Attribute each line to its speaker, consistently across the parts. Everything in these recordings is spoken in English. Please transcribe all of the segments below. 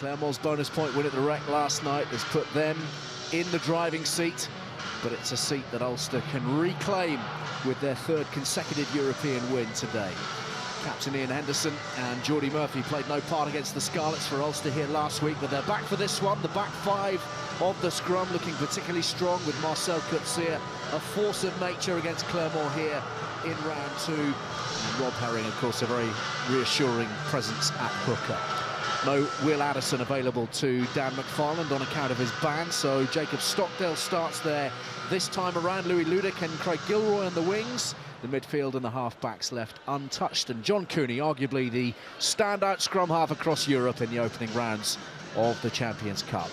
Speaker 1: Clermont's bonus point win at the Rec last night has put them in the driving seat, but it's a seat that Ulster can reclaim with their third consecutive European win today. Captain Iain Henderson and Jordi Murphy played no part against the Scarlets for Ulster here last week, but they're back for this one. The back five of the scrum looking particularly strong, with Marcell, Coetzee, a force of nature against Clermont here in round two. And Rob Herring, of course, a very reassuring presence at hooker. No Will Addison available to Dan McFarland on account of his ban, so Jacob Stockdale starts there this time around. Louis Ludik and Craig Gilroy on the wings. The midfield and the half-backs left untouched, and John Cooney, arguably the standout scrum half across Europe in the opening rounds of the Champions Cup.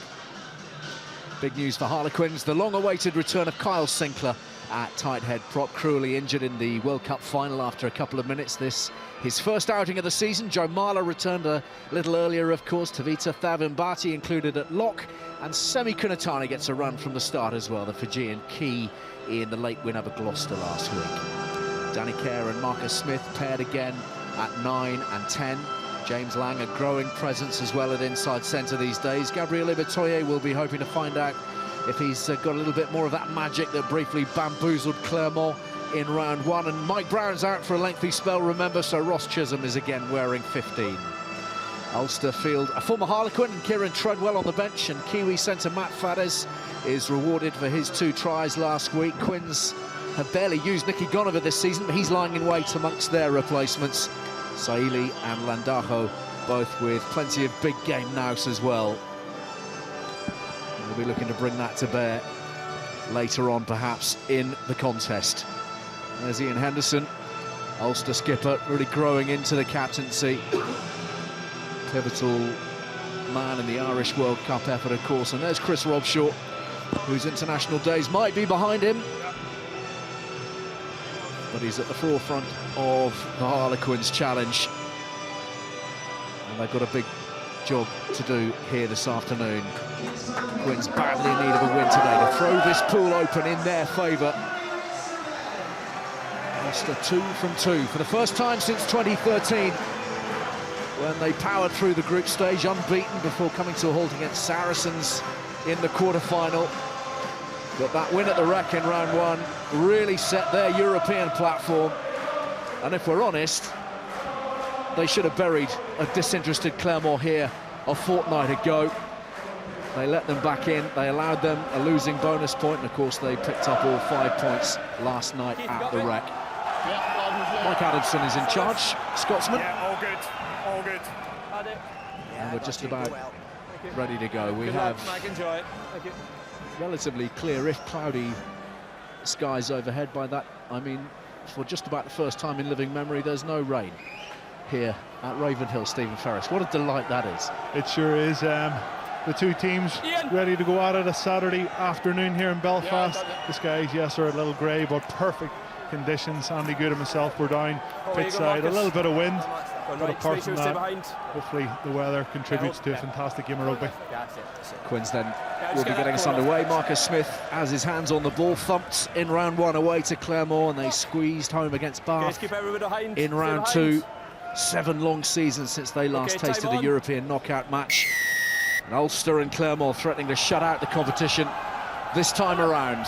Speaker 1: Big news for Harlequins, the long-awaited return of Kyle Sinclair at tight head prop, cruelly injured in the World Cup final after a couple of minutes. This his first outing of the season. Joe Marler returned a little earlier, of course. Tavita Thavimbati included at lock, and Semi Kunatani gets a run from the start as well, the Fijian key in the late win over Gloucester last week. Danny Kerr and Marcus Smith paired again at 9 and 10. James Lang, a growing presence as well at inside centre these days. Gabriel Ibitoye will be hoping to find out if he's got a little bit more of that magic that briefly bamboozled Clermont in round one. And Mike Brown's out for a lengthy spell, remember, so Ross Chisholm is again wearing 15. Ulster field a former Harlequin and Kieran Treadwell on the bench, and Kiwi centre Matt Faddes is rewarded for his 2 tries last week. Quins have barely used Nicky Gonover this season, but he's lying in wait amongst their replacements. Saili and Landajo, both with plenty of big game nous as well. We'll be looking to bring that to bear later on, perhaps, in the contest. There's Iain Henderson, Ulster skipper, really growing into the captaincy. Pivotal man in the Irish World Cup effort, of course. And there's Chris Robshaw, whose international days might be behind him, but he's at the forefront of the Harlequins challenge, and they've got a big job to do here this afternoon. Quins badly in need of a win today to throw this pool open in their favour. Ulster 2 from 2 for the first time since 2013, when they powered through the group stage unbeaten before coming to a halt against Saracens in the quarter-final. But that win at the Rec in round one really set their European platform, and if we're honest, they should have buried a disinterested Clermont here a fortnight ago. They let them back in, they allowed them a losing bonus point, and of course they picked up all 5 points last night at the Rec. Mike Adamson is in charge, Scotsman.
Speaker 2: Yeah, all good, all good.
Speaker 1: And we're just about ready to go. We have
Speaker 2: Enjoy it.
Speaker 1: relatively clear, if cloudy, skies overhead. By that I mean, for just about the first time in living memory, there's no rain here at Ravenhill. Stephen Ferris, what a delight that is.
Speaker 3: It sure is. The two teams ready to go at it a Saturday afternoon here in Belfast. The skies, yes, are a little grey, but perfect conditions. Andy Good and myself were down pitch side, a little bit of wind, but apart from that, hopefully the weather contributes to a fantastic game of rugby.
Speaker 1: Quins then will be getting us underway. Marcus Smith has his hands on the ball, thumped in round one away to Clermont, and they squeezed home against Bath in round two. 7 long seasons since they last tasted a European knockout match. And Ulster and Clermont threatening to shut out the competition this time around.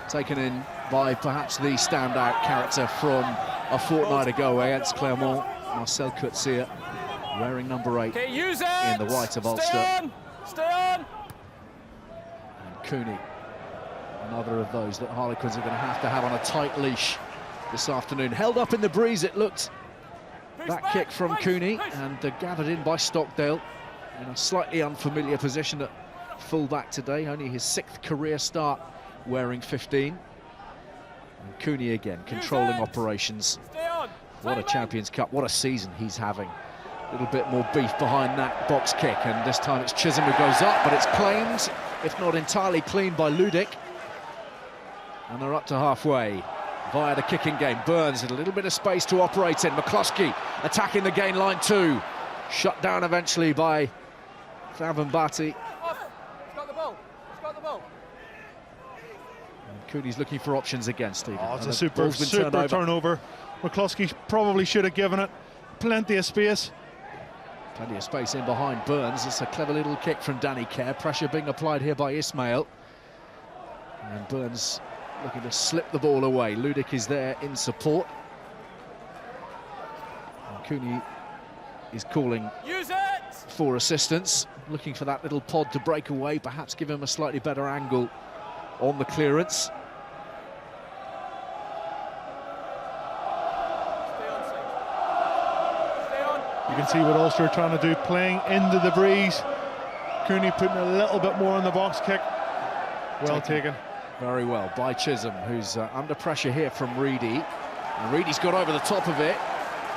Speaker 1: Taken in by perhaps the standout character from a fortnight ago against Clermont, Marcell Coetzee, wearing number 8 in the white of Ulster.
Speaker 2: Stay on.
Speaker 1: And Cooney, another of those that Harlequins are going to have on a tight leash this afternoon. Held up in the breeze, it looked, that kick from Cooney, and gathered in by Stockdale in a slightly unfamiliar position at full-back today, only his 6th career start wearing 15. And Cooney again controlling operations. What a Champions Cup, what a season he's having. A little bit more beef behind that box kick, and this time it's Chisholm who goes up, but it's claimed, if not entirely clean, by Ludik. And they're up to halfway via the kicking game. Burns had a little bit of space to operate in. McCloskey attacking the gain line too. Shut down eventually by Thavimbati. Cooney's looking for options again, Stephen.
Speaker 3: Oh, it's a super turnover. McCloskey probably should have given it plenty of space.
Speaker 1: Plenty of space in behind Burns. It's a clever little kick from Danny Kerr. Pressure being applied here by Ismaiel. And Burns looking to slip the ball away. Ludik is there in support. And Cooney is calling for assistance, looking for that little pod to break away, perhaps give him a slightly better angle on the clearance.
Speaker 3: You can see what Ulster are trying to do, playing into the breeze. Cooney putting a little bit more on the box kick. Well taken.
Speaker 1: Very well by Chisholm, who's under pressure here from Reidy. And Reidy's got over the top of it.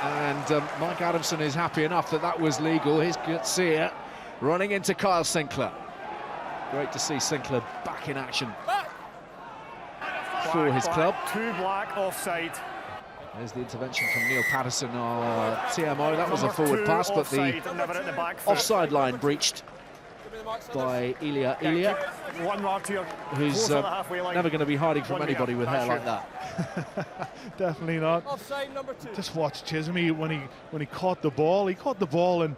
Speaker 1: And Mike Adamson is happy enough that that was legal. Here's Coetzee running into Kyle Sinclair. Great to see Sinclair back in action for his club.
Speaker 2: Two black offside.
Speaker 1: There's the intervention from Neil Patterson, our TMO. That was a forward pass, but the offside line breached by Elia, who's never going to be hiding from anybody with hair like that.
Speaker 3: Definitely not.
Speaker 2: Offside number 2.
Speaker 3: Just watch Chisholm when he caught the ball. He caught the ball, and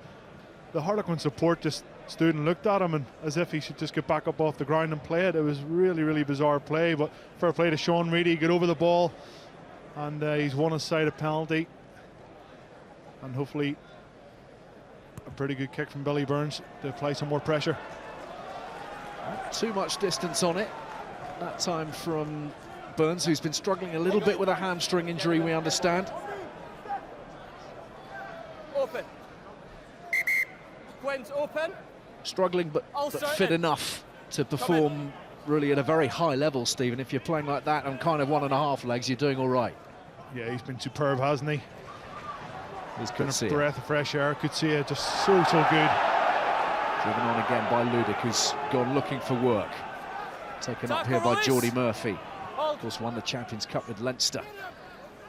Speaker 3: the Harlequin support just stood and looked at him, and as if he should just get back up off the ground and play it. It was really, really bizarre play, but fair play to Sean Reidy. Get over the ball, and he's won his side a penalty, and hopefully a pretty good kick from Billy Burns to apply some more pressure.
Speaker 1: Not too much distance on it that time from Burns, who's been struggling a little bit with a hamstring injury, we understand.
Speaker 2: Open. Quinn's open.
Speaker 1: Struggling but fit enough to perform really at a very high level, Stephen. If you're playing like that on kind of 1.5 legs, you're doing all right.
Speaker 3: Yeah, he's been superb, hasn't he?
Speaker 1: He's
Speaker 3: been a breath of fresh air. Coetzee just so good.
Speaker 1: Driven on again by Ludik, who's gone looking for work. Taken up here by Jordi Murphy. Of course, won the Champions Cup with Leinster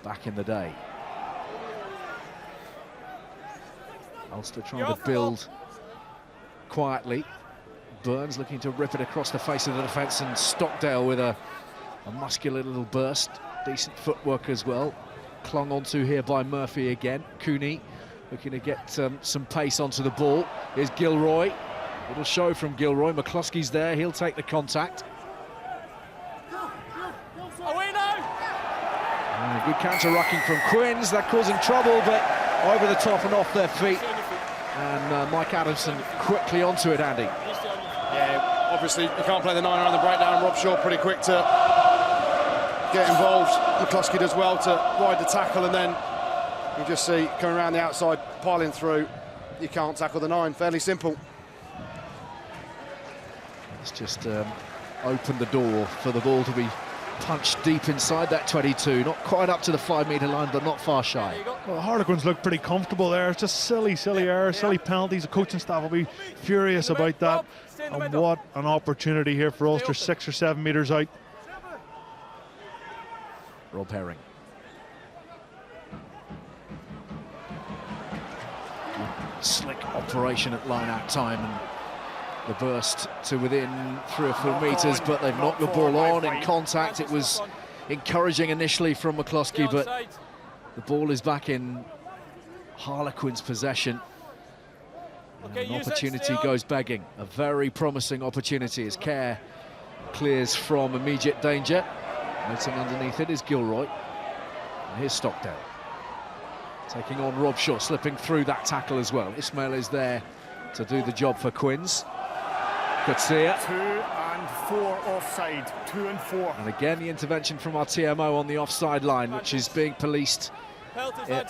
Speaker 1: back in the day. Ulster trying to build quietly. Burns looking to rip it across the face of the defence, and Stockdale with a muscular little burst. Decent footwork as well. Clung onto here by Murphy again. Cooney looking to get some pace onto the ball. Here's Gilroy. Little show from Gilroy. McCloskey's there. He'll take the contact.
Speaker 2: Away now.
Speaker 1: Good counter-rucking from Quins. They're causing trouble, but over the top and off their feet. And Mike Adamson quickly onto it, Andy.
Speaker 4: Yeah, obviously you can't play the 9 around the breakdown. Rob Shaw pretty quick to get involved. McCloskey does well to ride the tackle, and then you just see coming around the outside, piling through. You can't tackle the 9. Fairly simple.
Speaker 1: It's just opened the door for the ball to be punched deep inside that 22. Not quite up to the 5-metre line, but not far shy.
Speaker 3: Well, Harlequins look pretty comfortable there. It's just silly errors, silly penalties. The coaching staff will be furious about that. And what an opportunity here for Ulster, 6 or 7 metres out.
Speaker 1: Rob Herring. Slick operation at line-out time, and the burst to within 3 or 4 metres, but they've knocked the ball on in contact. It was encouraging initially from McCloskey, but the ball is back in Harlequins' possession. An opportunity goes begging. A very promising opportunity as Kerr clears from immediate danger. Waiting underneath it is Gilroy. And here's Stockdale. Taking on Rob Shaw, slipping through that tackle as well. Ismaiel is there to do the job for Quins. Coetzee.
Speaker 2: 2 and 4 offside. 2 and 4.
Speaker 1: And again, the intervention from our TMO on the offside line, which is being policed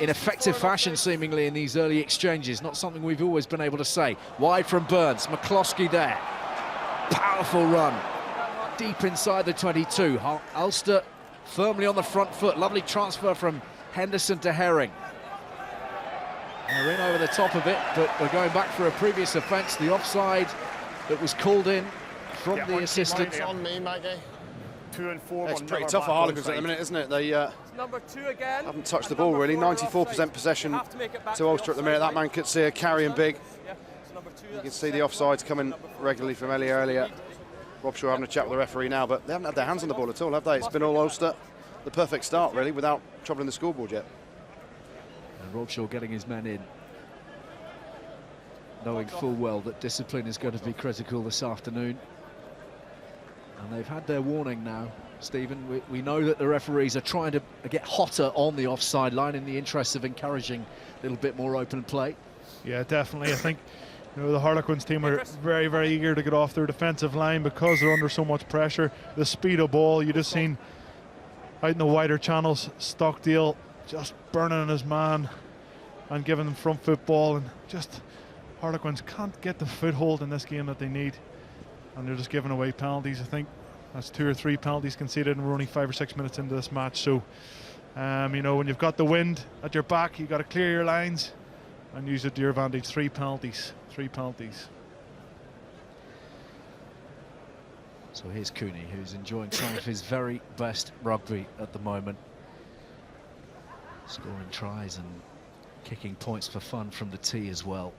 Speaker 1: in effective fashion, seemingly, in these early exchanges. Not something we've always been able to say. Wide from Burns. McCloskey there. Powerful run. Deep inside the 22. Ulster firmly on the front foot. Lovely transfer from Henderson to Herring. They're in over the top of it, but we're going back for a previous offence. The offside that was called in from the assistant.
Speaker 4: On me, Maggie.
Speaker 2: 2 and 4.
Speaker 4: It's pretty tough for Harlequins at the minute, isn't it? They
Speaker 2: number 2 again.
Speaker 4: haven't touched the ball really. 94% possession to Ulster at the minute. That man Coetzee carrying big. You can see the offsides coming regularly from Elia earlier. Rob Shaw having a chat with the referee now, but they haven't had their hands on the ball at all, have they? It's been all Ulster. The perfect start, really, without troubling the scoreboard yet.
Speaker 1: And Rob Shaw getting his men in. knowing full well that discipline is going to be critical this afternoon. And they've had their warning now, Stephen. We know that the referees are trying to get hotter on the offside line in the interest of encouraging a little bit more open play. Yeah, definitely. I think the Harlequins team are very, very eager to get off their defensive line because they're under so much pressure. The speed of ball, you just seen out in the wider channels, Stockdale just burning his man and giving them front football, and just Harlequins can't get the foothold in this game that they need, and they're just giving away penalties. I think that's 2 or 3 penalties conceded, and we're only 5 or 6 minutes into this match. So when you've got the wind at your back, you've got to clear your lines and use it to your advantage. 3 penalties. So here's Cooney, who's enjoying some of his very best rugby at the moment, scoring tries and kicking points for fun from the tee as well.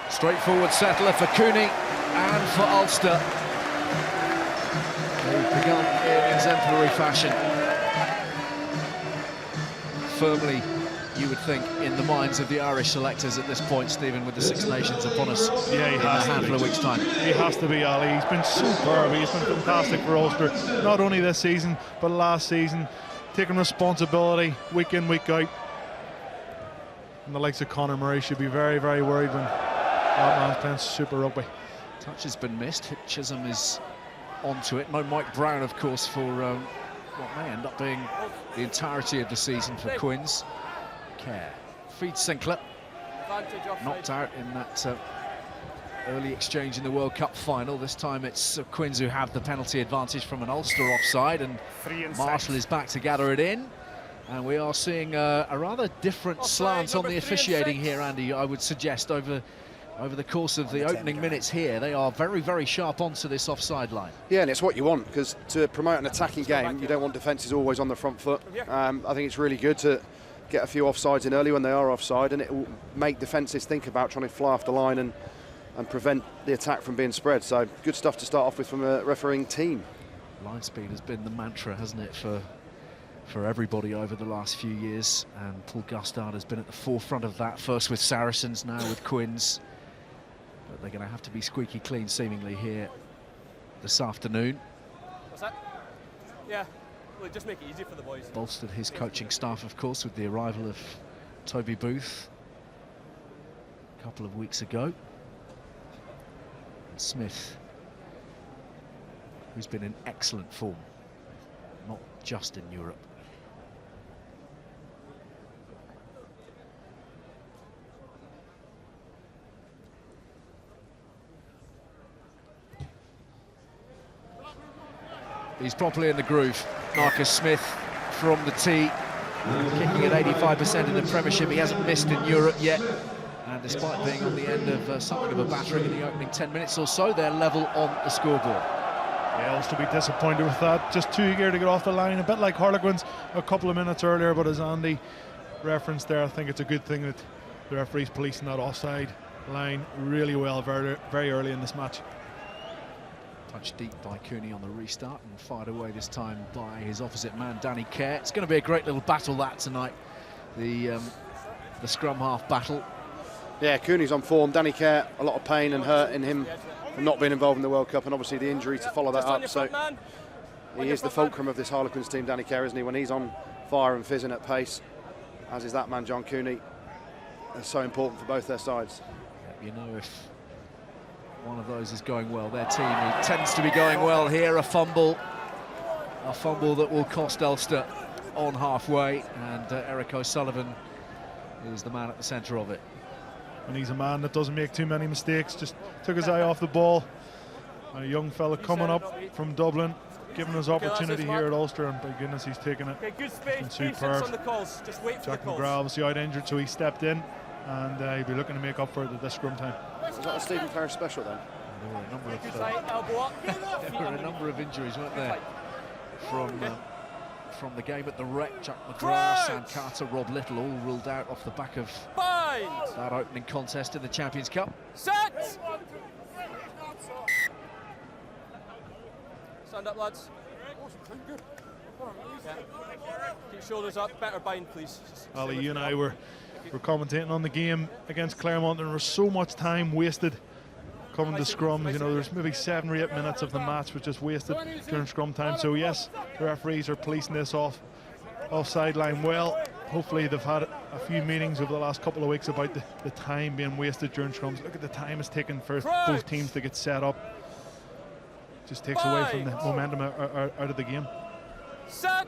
Speaker 1: Straightforward settler for Cooney and for Ulster. They've begun in exemplary fashion. Firmly, you would think, in the minds of the Irish selectors at this point, Stephen, with the Six Nations upon us in a handful of weeks' time. He has to be, Ali. He's been superb. He's been fantastic for Ulster, not only this season, but last season, taking responsibility week in, week out. And the likes of Conor Murray should be very, very worried when that man's playing super rugby. Touch has been missed. Chisholm is onto it. No Mike Brown, of course, for what may end up being the entirety of the season for Quins. Care feeds Sinclair. Knocked out in that early exchange in the World Cup final. This time it's Quins who have the penalty advantage from an Ulster offside, and Marcell is back to gather it in. And we are seeing a rather different slant on the officiating here, Andy, I would suggest, over the course of the opening minutes here. They are very, very sharp onto this offside line. Yeah, and it's what you want, because to promote an attacking game, you don't want defences always on the front foot. I think it's really good to get a few offsides in early when they are offside, and it will make defences think about trying to fly off the line and prevent the attack from being spread. So good stuff to start off with from a refereeing team. Line speed has been the mantra, hasn't it, for everybody over the last few years, and Paul Gustard has been at the forefront of that, first with Saracens, now with Quins. But they're going to have to be squeaky clean, seemingly, here this afternoon.
Speaker 5: What's that? Yeah, well, just make it easy for the boys.
Speaker 1: Bolstered his coaching staff, of course, with the arrival of Toby Booth a couple of weeks ago. And Smith, who's been in excellent form, not just in Europe. He's properly in the groove. Marcus Smith from the tee, kicking at 85% in the Premiership. He hasn't missed in Europe yet, and despite being on the end of something of a battering in the opening 10 minutes or so, they're level on the scoreboard. Yeah, Ulster be disappointed with that. Just too eager to get off the line, a bit like Harlequins a couple of minutes earlier, but as Andy referenced there, I think it's a good thing that the referee's policing that offside line really well very, very early in this match. Touched deep by Cooney on the restart and fired away this time by his opposite man, Danny Kerr. It's going to be a great little battle that tonight, the scrum half battle. Yeah, Cooney's on form. Danny Kerr, a lot of pain and hurt in him from not being involved in the World Cup, and obviously the injury to follow that up. So he is the fulcrum of this Harlequins team, Danny Kerr, isn't he? When he's on fire and fizzing at pace, as is that man, John Cooney. It's so important for both their sides. Yeah, you know, if one of those is going well, their team tends to be going well here. A fumble that will cost Ulster on halfway, and Eric O'Sullivan is the man at the centre of it. And he's a man that doesn't make too many mistakes, just took his eye off the ball. And a young fella coming up from Dublin, given his opportunity here at Ulster, and by goodness he's taken it.
Speaker 5: Good space,
Speaker 1: superb.
Speaker 5: on the calls. Just wait for
Speaker 1: Jack
Speaker 5: the calls.
Speaker 1: McGrath obviously out injured, so he stepped in, and he'll be looking to make up for it at this scrum time.
Speaker 4: Was that a Stephen Parrish special then?
Speaker 1: There were a number of injuries, weren't there, from the game at the Rec. Jack McGrath, Sam Carter, Rob Little all ruled out off the back of that opening contest in the Champions Cup.
Speaker 5: Set! Stand up, lads. Yeah. Keep shoulders up, better bind, please.
Speaker 3: Ali, you and I were commentating on the game against Claremont, and there was so much time wasted coming to scrums. You know, there's maybe 7 or 8 minutes of the match was just wasted during scrum time. So yes, the referees are policing this off sideline well. Hopefully they've had a few meetings over the last couple of weeks about the time being wasted during scrums. Look at the time it's taken for both teams to get set up. Just takes away from the momentum out of the game.
Speaker 5: Set!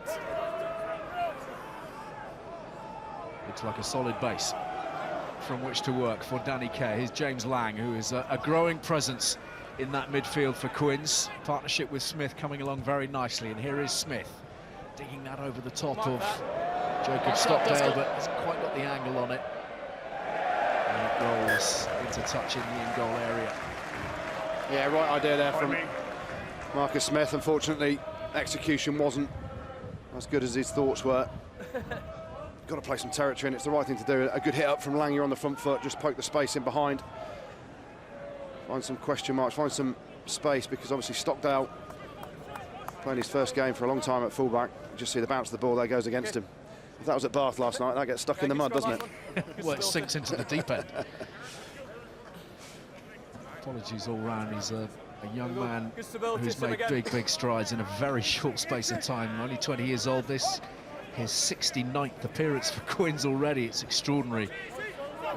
Speaker 1: Looks like a solid base from which to work for Danny Kerr. Here's James Lang, who is a growing presence in that midfield for Quins. Partnership with Smith coming along very nicely, and here is Smith digging that over the top of Jacob Stockdale, but hasn't quite got the angle on it. And it rolls into touch in the in-goal area.
Speaker 4: Yeah, right idea there from Marcus Smith. Unfortunately, execution wasn't as good as his thoughts were. Got to play some territory, and it's the right thing to do. A good hit up from Lang, you're on the front foot, just poke the space in behind. Find some question marks, find some space, because obviously Stockdale playing his first game for a long time at fullback. Just see the bounce of the ball there goes against him. If that was at Bath last night, that gets stuck in the mud, doesn't it?
Speaker 1: Well, it sinks into the deep end. Apologies all round. He's a young man who's made big strides in a very short space of time. Only 20 years old. This his 69th appearance for Quins already. It's extraordinary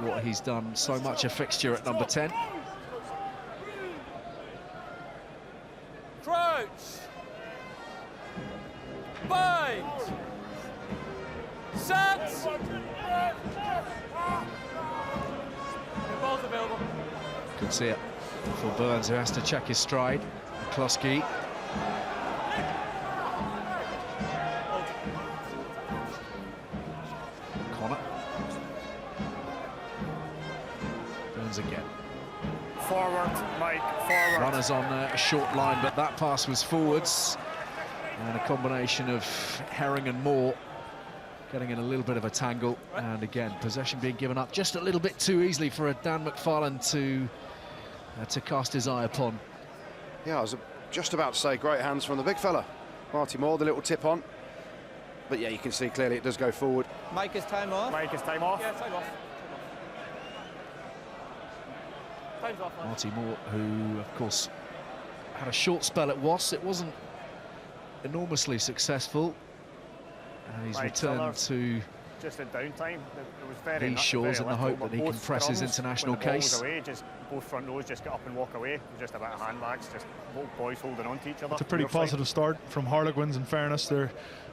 Speaker 1: what he's done. So much a fixture at number 10.
Speaker 5: Crouch! Bind! Set! The ball's available.
Speaker 1: Could see it for Burns, who has to check his stride. McCloskey. Connor. Burns again.
Speaker 2: Forward, Mike, forward.
Speaker 1: Runners on a short line, but that pass was forwards. And a combination of Herring and Moore getting in a little bit of a tangle. And again, possession being given up just a little bit too easily for a Dan McFarlane to cast his eye upon.
Speaker 4: Yeah, I was just about to say great hands from the big fella. Marty Moore, the little tip on. But yeah, you can see clearly it does go forward.
Speaker 6: Mike, is time off?
Speaker 2: Mike, is time off?
Speaker 5: Yeah, time off. Time's off, man.
Speaker 1: Marty Moore, who, of course, had a short spell at Wasps. It wasn't enormously successful. And he's
Speaker 2: Mike
Speaker 1: returned to
Speaker 2: just in downtime. It was very
Speaker 1: these shores in the hope that he can press his international case.
Speaker 2: Away, just both front rows just get up and walk away. Just a bit of handbags, just both boys holding on to each other.
Speaker 3: It's a pretty positive start from Harlequins. In fairness, they're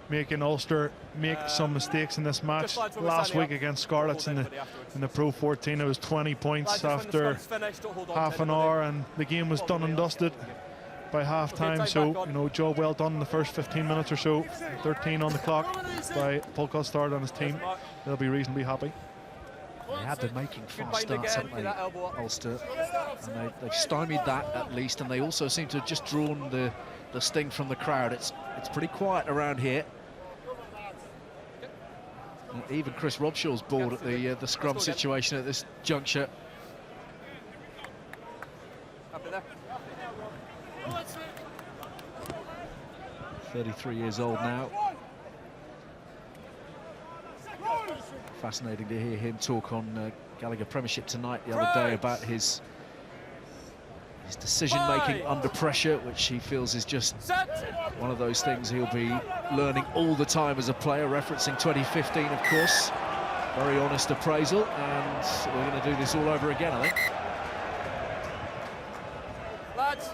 Speaker 3: making Ulster make some mistakes in this match. Last week against Scarlets in the Pro 14, it was 20 points after half an hour, and the game was done and dusted by half time. So, you know, job well done in the first 15 minutes or so. 13 on the clock by Paul Costard and his team. They'll be reasonably happy.
Speaker 1: They had been making fast starts, haven't they, Ulster? And they've stymied that at least, and they also seem to have just drawn the sting from the crowd. It's pretty quiet around here. Even Chris Robshaw's bored at the scrum situation at this juncture. 33 years old now. Fascinating to hear him talk on Gallagher Premiership tonight the other day about his decision-making under pressure, which he feels is just one of those things he'll be learning all the time as a player, referencing 2015, of course. Very honest appraisal, and we're going to do this all over again, I think.
Speaker 5: Lads.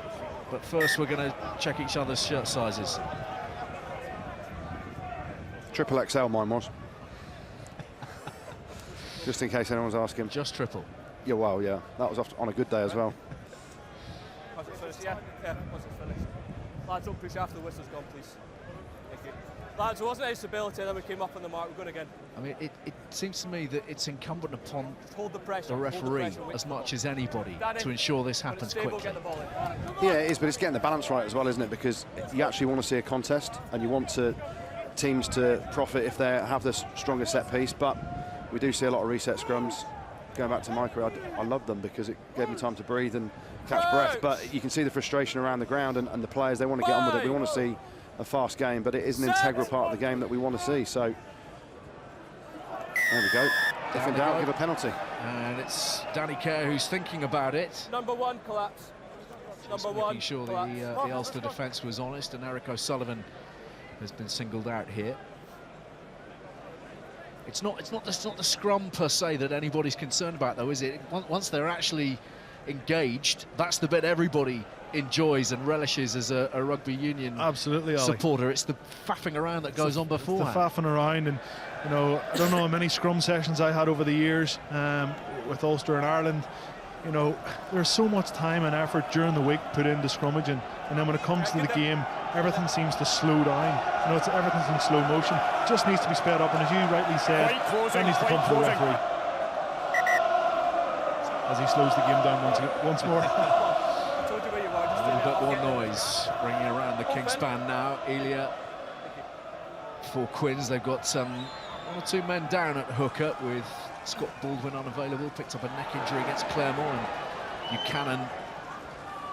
Speaker 1: But first, we're going to check each other's shirt sizes.
Speaker 4: Triple XL, mine was. Just in case anyone's asking.
Speaker 1: Just triple?
Speaker 4: Yeah, well, yeah. That was on a good day as well.
Speaker 5: Yeah, once it's finished. Lads, don't push after the whistle's gone, please. Thank you. Lads, there wasn't any stability, then we came up on the mark. We're going again.
Speaker 1: I mean, it seems to me that it's incumbent upon
Speaker 5: hold the pressure,
Speaker 1: the referee as much as anybody to ensure this happens quickly.
Speaker 4: Yeah, it is, but it's getting the balance right as well, isn't it? Because you actually want to see a contest, and you want to teams to profit if they have the stronger set piece, but we do see a lot of reset scrums. Going back to Micro, I love them because it gave me time to breathe and catch breath, but you can see the frustration around the ground, and the players, they want to get on with it. We want to see a fast game, but it is an integral part of the game that we want to see. So there we go. If in doubt, give a penalty.
Speaker 1: And it's Danny Kerr who's thinking about it.
Speaker 5: Number 1 collapse. Number 1.
Speaker 1: Making sure the Ulster defence was honest, and Eric O'Sullivan has been singled out here. It's not the scrum per se that anybody's concerned about, though, is it? Once they're actually engaged, that's the bit everybody enjoys and relishes as a rugby union supporter. It's the faffing around that goes on before.
Speaker 3: The faffing around, and you know, I don't know how many scrum sessions I had over the years with Ulster and Ireland. You know, there's so much time and effort during the week put into scrummaging, and then when it comes to the game, everything seems to slow down. You know, everything's in slow motion. It just needs to be sped up, and as you rightly said, that needs to come from the referee as he slows the game down once more.
Speaker 1: A little bit more noise ringing around the Kingspan now. Elia for Quins. They've got 1 or 2 men down at hooker, with Scott Baldwin unavailable. Picked up a neck injury against Claremont, and Buchanan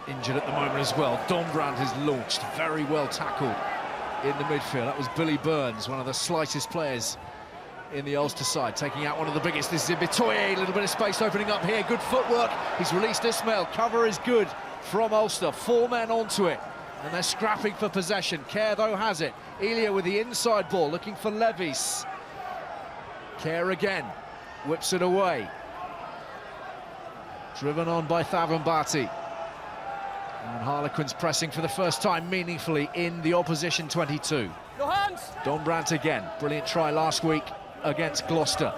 Speaker 1: injured at the moment as well. Dombrand has launched, very well tackled in the midfield. That was Billy Burns, one of the slightest players in the Ulster side, taking out one of the biggest. This is Ibitoye, a little bit of space opening up here. Good footwork. He's released Ismaiel. Cover is good from Ulster. 4 men onto it, and they're scrapping for possession. Kerr, though, has it. Elia with the inside ball, looking for Levis. Kerr again, whips it away. Driven on by Thavan-Bati. And Harlequins pressing for the first time meaningfully in the opposition 22.
Speaker 5: No hands!
Speaker 1: Dombrand again. Brilliant try last week against Gloucester.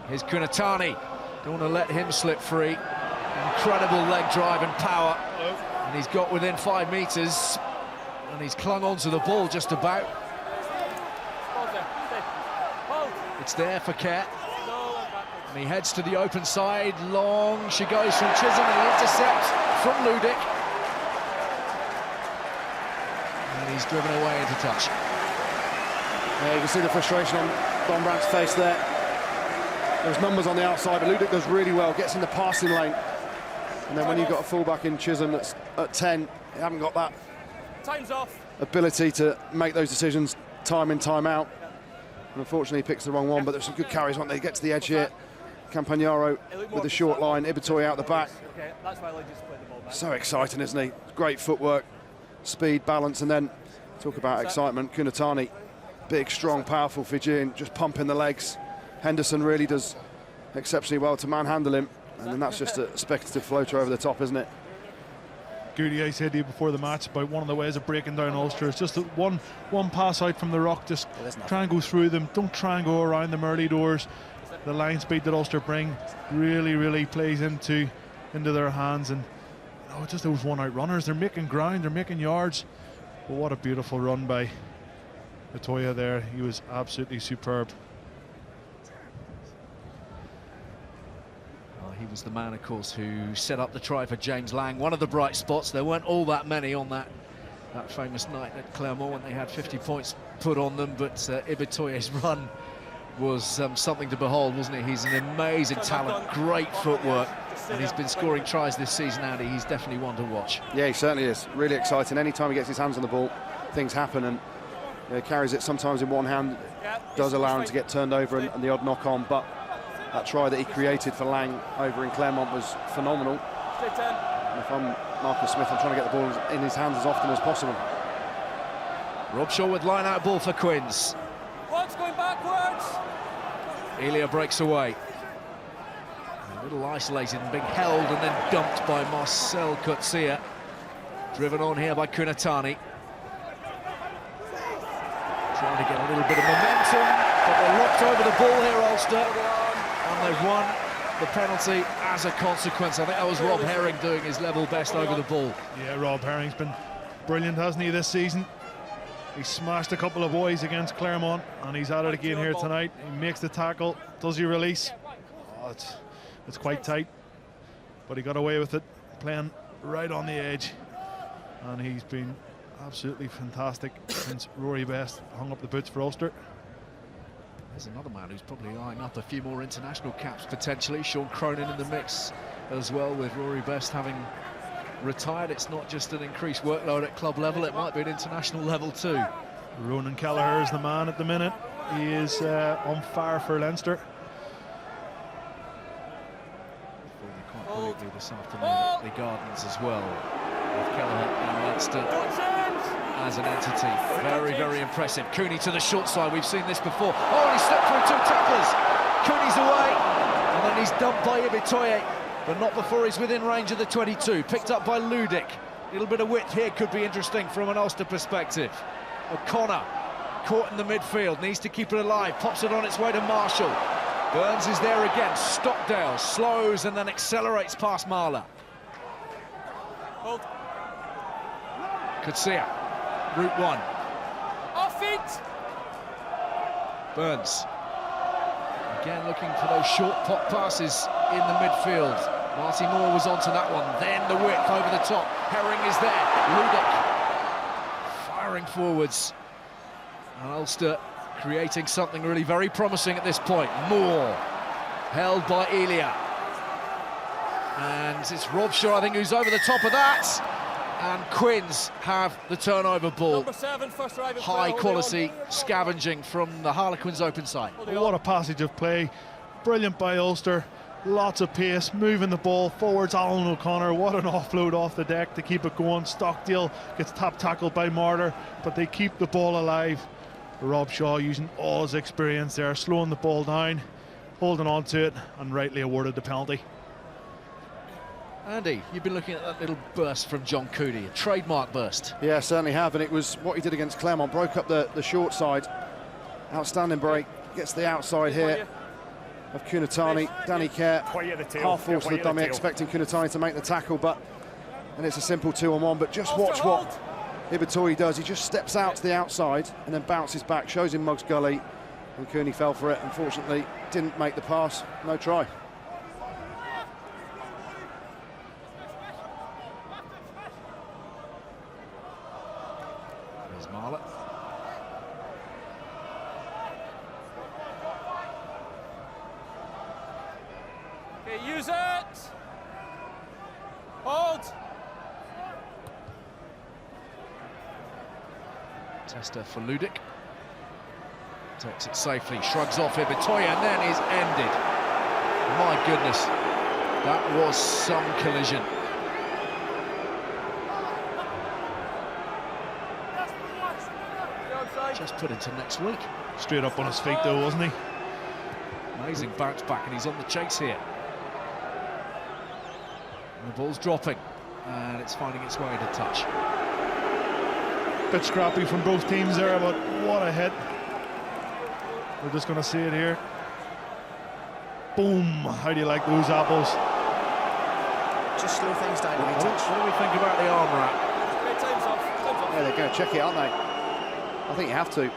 Speaker 1: Here's Kunatani. Don't want to let him slip free. Incredible leg drive and power. And he's got within 5 metres. And he's clung onto the ball just about. It's there for Kerr. And he heads to the open side. Long she goes from Chisholm, and he intercepts from Ludik. And he's driven away into touch.
Speaker 4: Yeah, you can see the frustration on Dombrand's face there. There's numbers on the outside, but Ludik does really well, gets in the passing lane. And then when you've got a fullback in Chisholm that's at 10, you haven't got that
Speaker 5: Time's off.
Speaker 4: ability to make those decisions time in, time out. And unfortunately, he picks the wrong one, but there's some good carries, aren't they? He gets to the edge here. Campagnaro with the short line, Ibitoye out the back. So exciting, isn't he? Great footwork, speed, balance, and then talk about excitement. Kunatani, big, strong, powerful Fijian, just pumping the legs. Henderson really does exceptionally well to manhandle him, and then that's just a speculative floater over the top, isn't it?
Speaker 3: Goody, I said to you before the match about one of the ways of breaking down Ulster is just one pass out from the rock, just try and go through them, don't try and go around them early doors. The line speed that Ulster bring really plays into their hands, and you know, just those one-out runners, they're making ground, they're making yards. But what a beautiful run by Ibitoye there. He was absolutely superb.
Speaker 1: He was the man, of course, who set up the try for James Lang. One of the bright spots. There weren't all that many on that famous night at Claremont when they had 50 points put on them, but Ibitoye's run was something to behold, wasn't it? He's an amazing talent, great footwork, and he's been scoring tries this season, Andy. He's definitely one to watch.
Speaker 4: Yeah, he certainly is. Really exciting. Anytime he gets his hands on the ball, things happen, and he carries it sometimes in one hand, does allow him to get turned over and the odd knock on, but that try that he created for Lang over in Claremont was phenomenal. And if I'm Marcus Smith, I'm trying to get the ball in his hands as often as possible.
Speaker 1: Rob Shaw with line-out ball for Quins.
Speaker 5: What's going backwards?
Speaker 1: Elia breaks away. A little isolated and being held and then dumped by Marcell Coetzee. Driven on here by Kunatani. Trying to get a little bit of momentum, but they're locked over the ball here, Ulster. And they've won the penalty as a consequence. I think that was Rob Herring doing his level best over the ball.
Speaker 3: Yeah, Rob Herring's been brilliant, hasn't he, this season? He smashed a couple of boys against Claremont, and he's at it again here tonight. He makes the tackle. Does he release? Oh, it's quite tight, but he got away with it, playing right on the edge. And he's been absolutely fantastic since Rory Best hung up the boots for Ulster.
Speaker 1: There's another man who's probably eyeing up a few more international caps potentially. Sean Cronin in the mix as well, with Rory Best having retired. It's not just an increased workload at club level, it might be an international level too.
Speaker 3: Ronan Kelleher is the man at the minute. He is on fire for Leinster.
Speaker 1: Quite brilliantly this afternoon at the Gardens as well, with Kelleher and Leinster as an entity. Very, very impressive. Cooney to the short side, we've seen this before. Oh, he slipped through 2 tacklers. Cooney's away, and then he's dumped by Ibitoye, but not before he's within range of the 22. Picked up by Ludik. A little bit of width here could be interesting from an Ulster perspective. O'Connor caught in the midfield, needs to keep it alive, pops it on its way to Marshall. Burns is there again. Stockdale slows and then accelerates past Marler. Coetzee, route 1.
Speaker 5: Off it!
Speaker 1: Burns again looking for those short pop passes in the midfield. Marty Moore was onto that one, then the width over the top. Herring is there. Ludik firing forwards, and Ulster creating something really very promising at this point. Moore held by Elia, and it's Robshaw, I think, who's over the top of that. And Quins have the turnover ball.
Speaker 5: Number 7, first arriving
Speaker 1: High
Speaker 5: player,
Speaker 1: quality scavenging from the Harlequins open side.
Speaker 3: What a passage of play. Brilliant by Ulster. Lots of pace, moving the ball forwards. Alan O'Connor, what an offload off the deck to keep it going. Stockdale gets top tackled by Marler, but they keep the ball alive. Robshaw using all his experience there, slowing the ball down, holding on to it, and rightly awarded the penalty.
Speaker 1: Andy, you've been looking at that little burst from John Cooney, a trademark burst.
Speaker 4: Yeah, certainly have, and it was what he did against Clermont. Broke up the short side. Outstanding break. Gets the outside here of Kunatani. Danny Kerr half forced the dummy, expecting Kunatani to make the tackle, and it's a simple 2-on-1. But just watch what Ibitoye does. He just steps out to the outside and then bounces back, shows him Mug's Gully, and Cooney fell for it. Unfortunately, didn't make the pass. No try.
Speaker 1: There's Marler.
Speaker 5: Okay, use it! Hold!
Speaker 1: Tester for Ludik. Takes it safely, shrugs off Ibitoye, and then is ended. My goodness, that was some collision. Just put into next week.
Speaker 3: Straight up on his feet though, wasn't he?
Speaker 1: Amazing bounce back, and he's on the chase here. And the ball's dropping, and it's finding its way to touch.
Speaker 3: Bit scrappy from both teams there, but what a hit. We're just going to see it here. Boom! How do you like those apples?
Speaker 6: Just slow things down when he touch.
Speaker 1: What do we think about the arm wrap?
Speaker 4: Yeah, they're going to check it, aren't they? I think you have to. You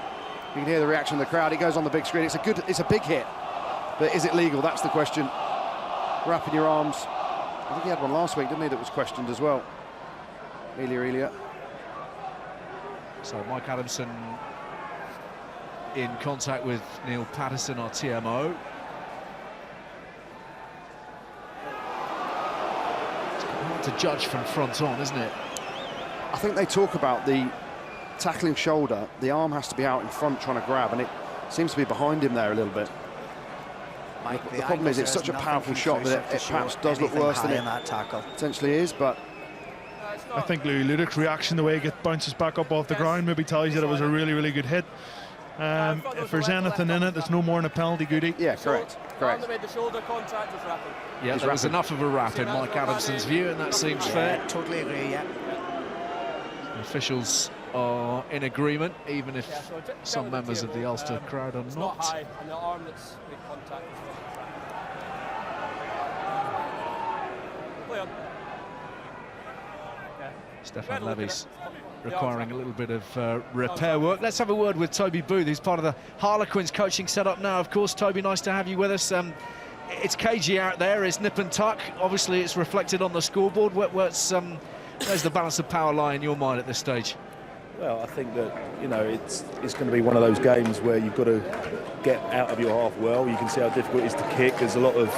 Speaker 4: can hear the reaction of the crowd. It goes on the big screen. It's a big hit, but is it legal? That's the question. Wrapping your arms. I think he had one last week, didn't he? That was questioned as well. Elia.
Speaker 1: So Mike Adamson in contact with Neil Patterson, our TMO. It's hard to judge from front on, isn't it?
Speaker 4: I think they talk about the tackling shoulder. The arm has to be out in front trying to grab, and it seems to be behind him there a little bit.
Speaker 6: Mike,
Speaker 4: the problem is it's such a powerful shot that it perhaps does look worse than it potentially is, but
Speaker 3: I think Louis Ludik's reaction, the way he bounces back up off the ground, maybe tells you that it was a really, really good hit. If there's anything in it, there's no more than a penalty, Goody.
Speaker 4: Yeah, correct.
Speaker 5: The shoulder contact was wrapping.
Speaker 1: Yeah, there was enough of a wrap in Mike Adamson's view, and that seems fair.
Speaker 6: Totally agree, yeah.
Speaker 1: Officials are in agreement, even if some members of the Ulster crowd are
Speaker 5: It's
Speaker 1: not.
Speaker 5: not high, and the arm that's made contact is play on.
Speaker 1: Stefan Levy's requiring a little bit of repair work. Let's have a word with Toby Booth, who's part of the Harlequins coaching setup now. Of course, Toby, nice to have you with us. It's cagey out there, it's nip and tuck. Obviously, it's reflected on the scoreboard. Where's the balance of power lie in your mind at this stage?
Speaker 7: Well, I think that, you know, it's going to be one of those games where you've got to get out of your half well. You can see how difficult it is to kick. There's a lot of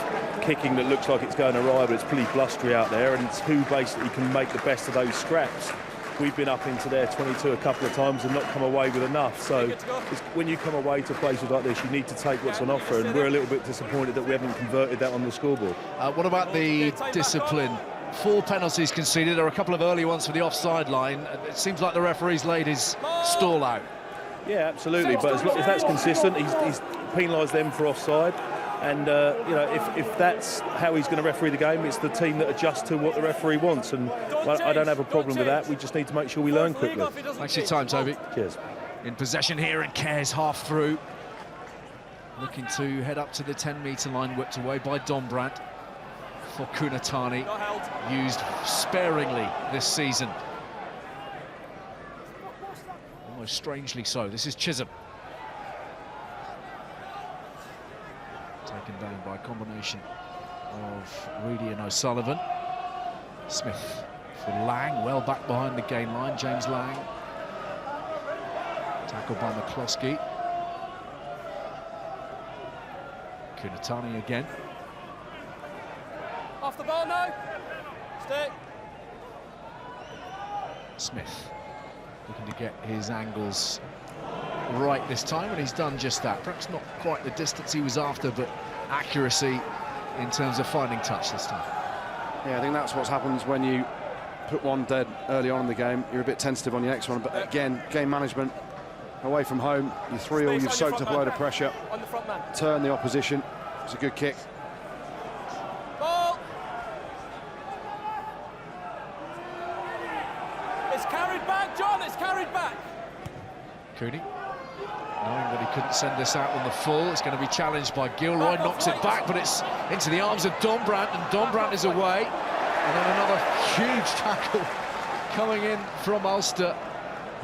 Speaker 7: kicking that looks like it's going awry, but it's pretty blustery out there, and it's who basically can make the best of those scraps. We've been up into their 22 a couple of times and not come away with enough. So when you come away to places like this, you need to take what's on offer, and we're a little bit disappointed that we haven't converted that on the scoreboard.
Speaker 1: What about the discipline? 4 penalties conceded. There are a couple of early ones for the offside line. It seems like the referee's laid his stall out.
Speaker 7: Yeah, absolutely. But as long as that's consistent, he's penalised them for offside. And, you know, if that's how he's going to referee the game, it's the team that adjusts to what the referee wants. And I don't have a problem with that. We just need to make sure we learn quickly.
Speaker 1: Thanks for your time, Toby.
Speaker 7: Cheers.
Speaker 1: In possession here, and Cares half through. Looking to head up to the 10-metre line, whipped away by Dombrandt. For Coetzee, used sparingly this season. Almost strangely so. This is Chisholm. Taken down by a combination of Reidy and O'Sullivan. Smith for Lang, well back behind the gain line. James Lang. Tackled by McCloskey. Coetzee again.
Speaker 5: Off the ball now. Stay.
Speaker 1: Smith looking to get his angles right this time, and he's done just that. Perhaps not quite the distance he was after, but accuracy in terms of finding touch this time.
Speaker 4: Yeah, I think that's what happens when you put one dead early on in the game. You're a bit tentative on your next one, but again, game management away from home. You're 3-all, you've soaked up a load of pressure.
Speaker 5: On the front man.
Speaker 4: Turn the opposition. It's a good kick.
Speaker 5: Ball. It's carried back, John. It's carried back.
Speaker 1: Cooney, knowing that he couldn't send this out on the full, it's going to be challenged by Gilroy, knocks it back, but it's into the arms of Dombrandt, and Dombrandt is away. And then another huge tackle coming in from Ulster.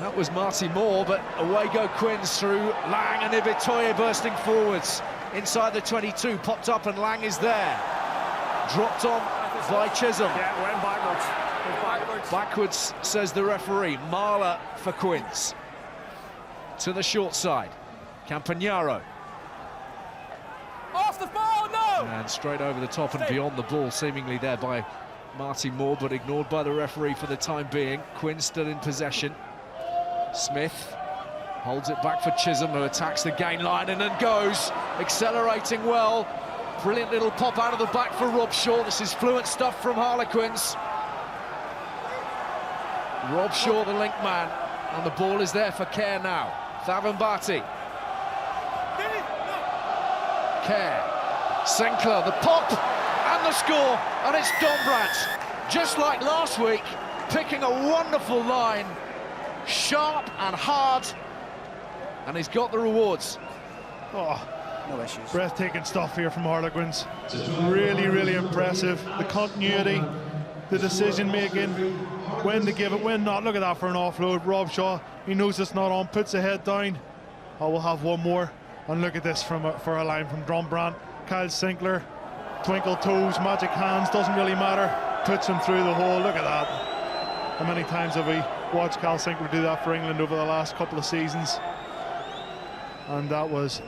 Speaker 1: That was Marty Moore, but away go Quins through Lang, and Ibitoye bursting forwards. Inside the 22, popped up, and Lang is there. Dropped on by Chisholm.
Speaker 2: Yeah, went backwards.
Speaker 1: Backwards, says the referee. Marler for Quins. To the short side. Campagnaro.
Speaker 5: Off the ball, no!
Speaker 1: And straight over the top and beyond the ball, seemingly there by Marty Moore, but ignored by the referee for the time being. Quinn still in possession. Smith holds it back for Chisholm, who attacks the gain line and then goes, accelerating well. Brilliant little pop out of the back for Rob Shaw. This is fluent stuff from Harlequins. Rob Shaw, the link man, and the ball is there for Care now. Thavambati. Care. Sinclair, the pop and the score, and it's Dombrandt. Just like last week, picking a wonderful line, sharp and hard, and he's got the rewards.
Speaker 6: Oh, no issues.
Speaker 3: Breathtaking stuff here from Harlequins. Really, really impressive. The continuity, the decision making, when to give it, when not. Look at that for an offload. Rob Shaw, he knows it's not on, puts the head down. Oh, we'll have one more. And look at this for a line from Dombrandt. Kyle Sinclair, twinkle toes, magic hands, doesn't really matter. Puts him through the hole. Look at that. How many times have we watched Kyle Sinclair do that for England over the last couple of seasons? And that was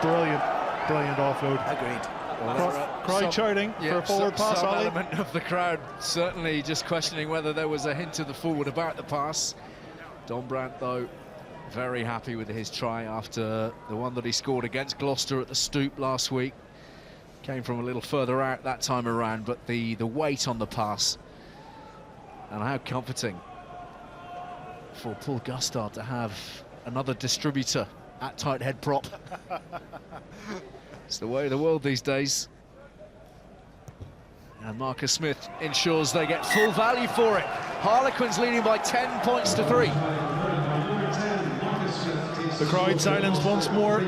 Speaker 3: brilliant, brilliant offload.
Speaker 6: Agreed.
Speaker 3: Crowd shouting for a forward pass,
Speaker 1: Some
Speaker 3: Ali.
Speaker 1: element of the crowd certainly just questioning whether there was a hint of the forward about the pass. Dombrandt, though, very happy with his try after the one that he scored against Gloucester at the Stoop last week. Came from a little further out that time around, but the weight on the pass, and how comforting for Paul Gustard to have another distributor at tight head prop. It's the way of the world these days. And Marcus Smith ensures they get full value for it. Harlequins leading by 10 points to 3.
Speaker 3: The crowd silenced once more.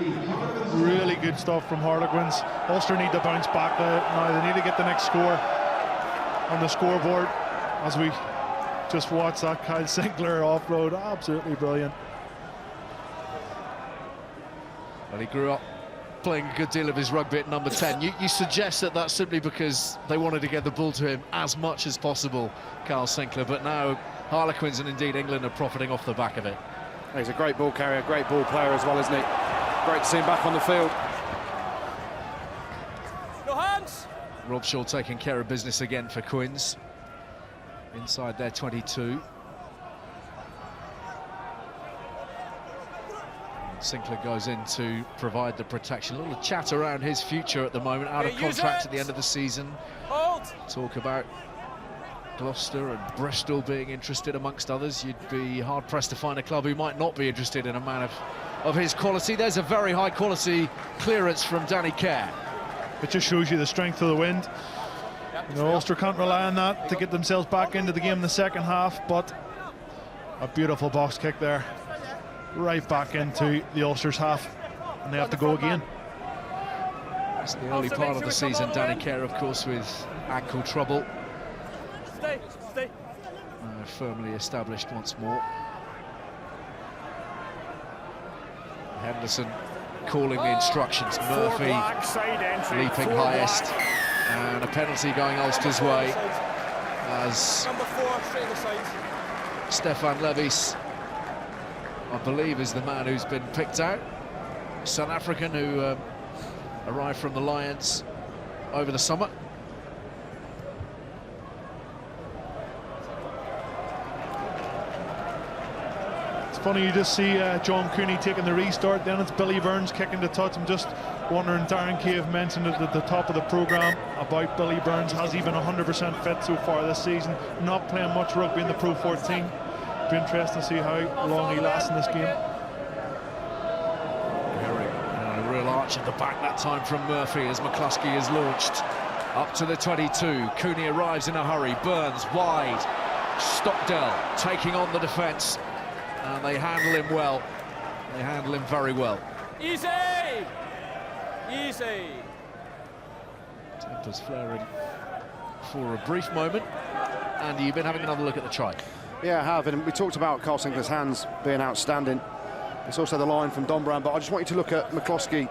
Speaker 3: Really good stuff from Harlequins. Ulster need to bounce back now. They need to get the next score on the scoreboard. As we just watched that Kyle Sinclair offload, absolutely brilliant.
Speaker 1: Well, he grew up playing a good deal of his rugby at number 10. You suggest that that's simply because they wanted to get the ball to him as much as possible, Kyle Sinclair, but now Harlequins and indeed England are profiting off the back of it.
Speaker 4: He's a great ball carrier, great ball player as well, isn't he? Great to see him back on the field.
Speaker 5: No hands!
Speaker 1: Rob Shaw taking care of business again for Quins. Inside their 22. Sinclair goes in to provide the protection. A little chat around his future at the moment, out of contract at the end of the season.
Speaker 5: Hold.
Speaker 1: Talk about Gloucester and Bristol being interested amongst others. You'd be hard-pressed to find a club who might not be interested in a man of his quality. There's a very high-quality clearance from Danny Kerr.
Speaker 3: It just shows you the strength of the wind. You know, Ulster can't rely on that to get themselves back into the game in the second half, but a beautiful box kick there. Right back into the Ulster's half, and they have to go again.
Speaker 1: It's the early part of the season. Danny Kerr, of course, with ankle trouble.
Speaker 5: Stay.
Speaker 1: Firmly established once more. Henderson calling the instructions. Murphy leaping highest, and a penalty going Ulster's way as
Speaker 5: Number 4, straight to the side.
Speaker 1: Stefan Levis, I believe, is the man who's been picked out. South African who arrived from the Lions over the summer.
Speaker 3: It's funny, you just see John Cooney taking the restart, then it's Billy Burns kicking the touch. I'm just wondering, Darren Cave mentioned it at the top of the programme about Billy Burns. Has he been 100% fit so far this season? Not playing much rugby in the Pro 14. Be interesting to see how long he lasts in this game.
Speaker 1: A real arch at the back that time from Murphy as McCloskey is launched up to the 22. Cooney arrives in a hurry. Burns wide. Stockdale taking on the defence, and they handle him well. They handle him very well.
Speaker 5: Easy.
Speaker 1: Tempers flaring for a brief moment. Andy, you've been having another look at the try.
Speaker 4: Yeah, I have, and we talked about Carl Sinclair's hands being outstanding. It's also the line from Dombrand, but I just want you to look at McCloskey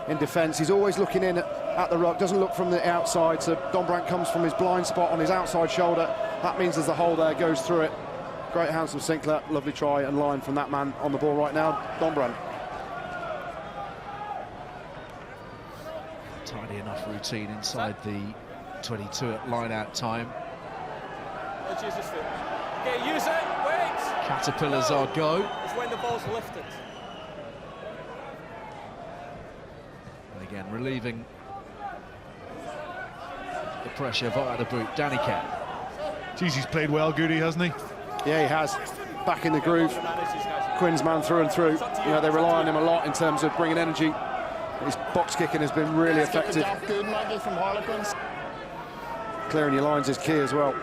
Speaker 4: in defence. He's always looking in at the ruck, doesn't look from the outside, so Dombrand comes from his blind spot on his outside shoulder. That means there's a hole there, goes through it. Great hands from Sinclair, lovely try and line from that man on the ball right now, Dombrand.
Speaker 1: Tidy enough routine inside the 22 at line-out time.
Speaker 5: Oh, Jesus, foot. Okay, use it, wait!
Speaker 1: Caterpillars are go.
Speaker 5: It's when the ball's lifted.
Speaker 1: And again, relieving the pressure via the boot. Danny Kerr.
Speaker 3: Jeez, he's played well, Goody, hasn't he?
Speaker 4: Yeah, he has. Back in the groove. Quinn's man through and through. You know, they rely on him a lot in terms of bringing energy. His box kicking has been really effective.
Speaker 6: Good, Maggie from Harlequins.
Speaker 4: Clearing your lines is key as well.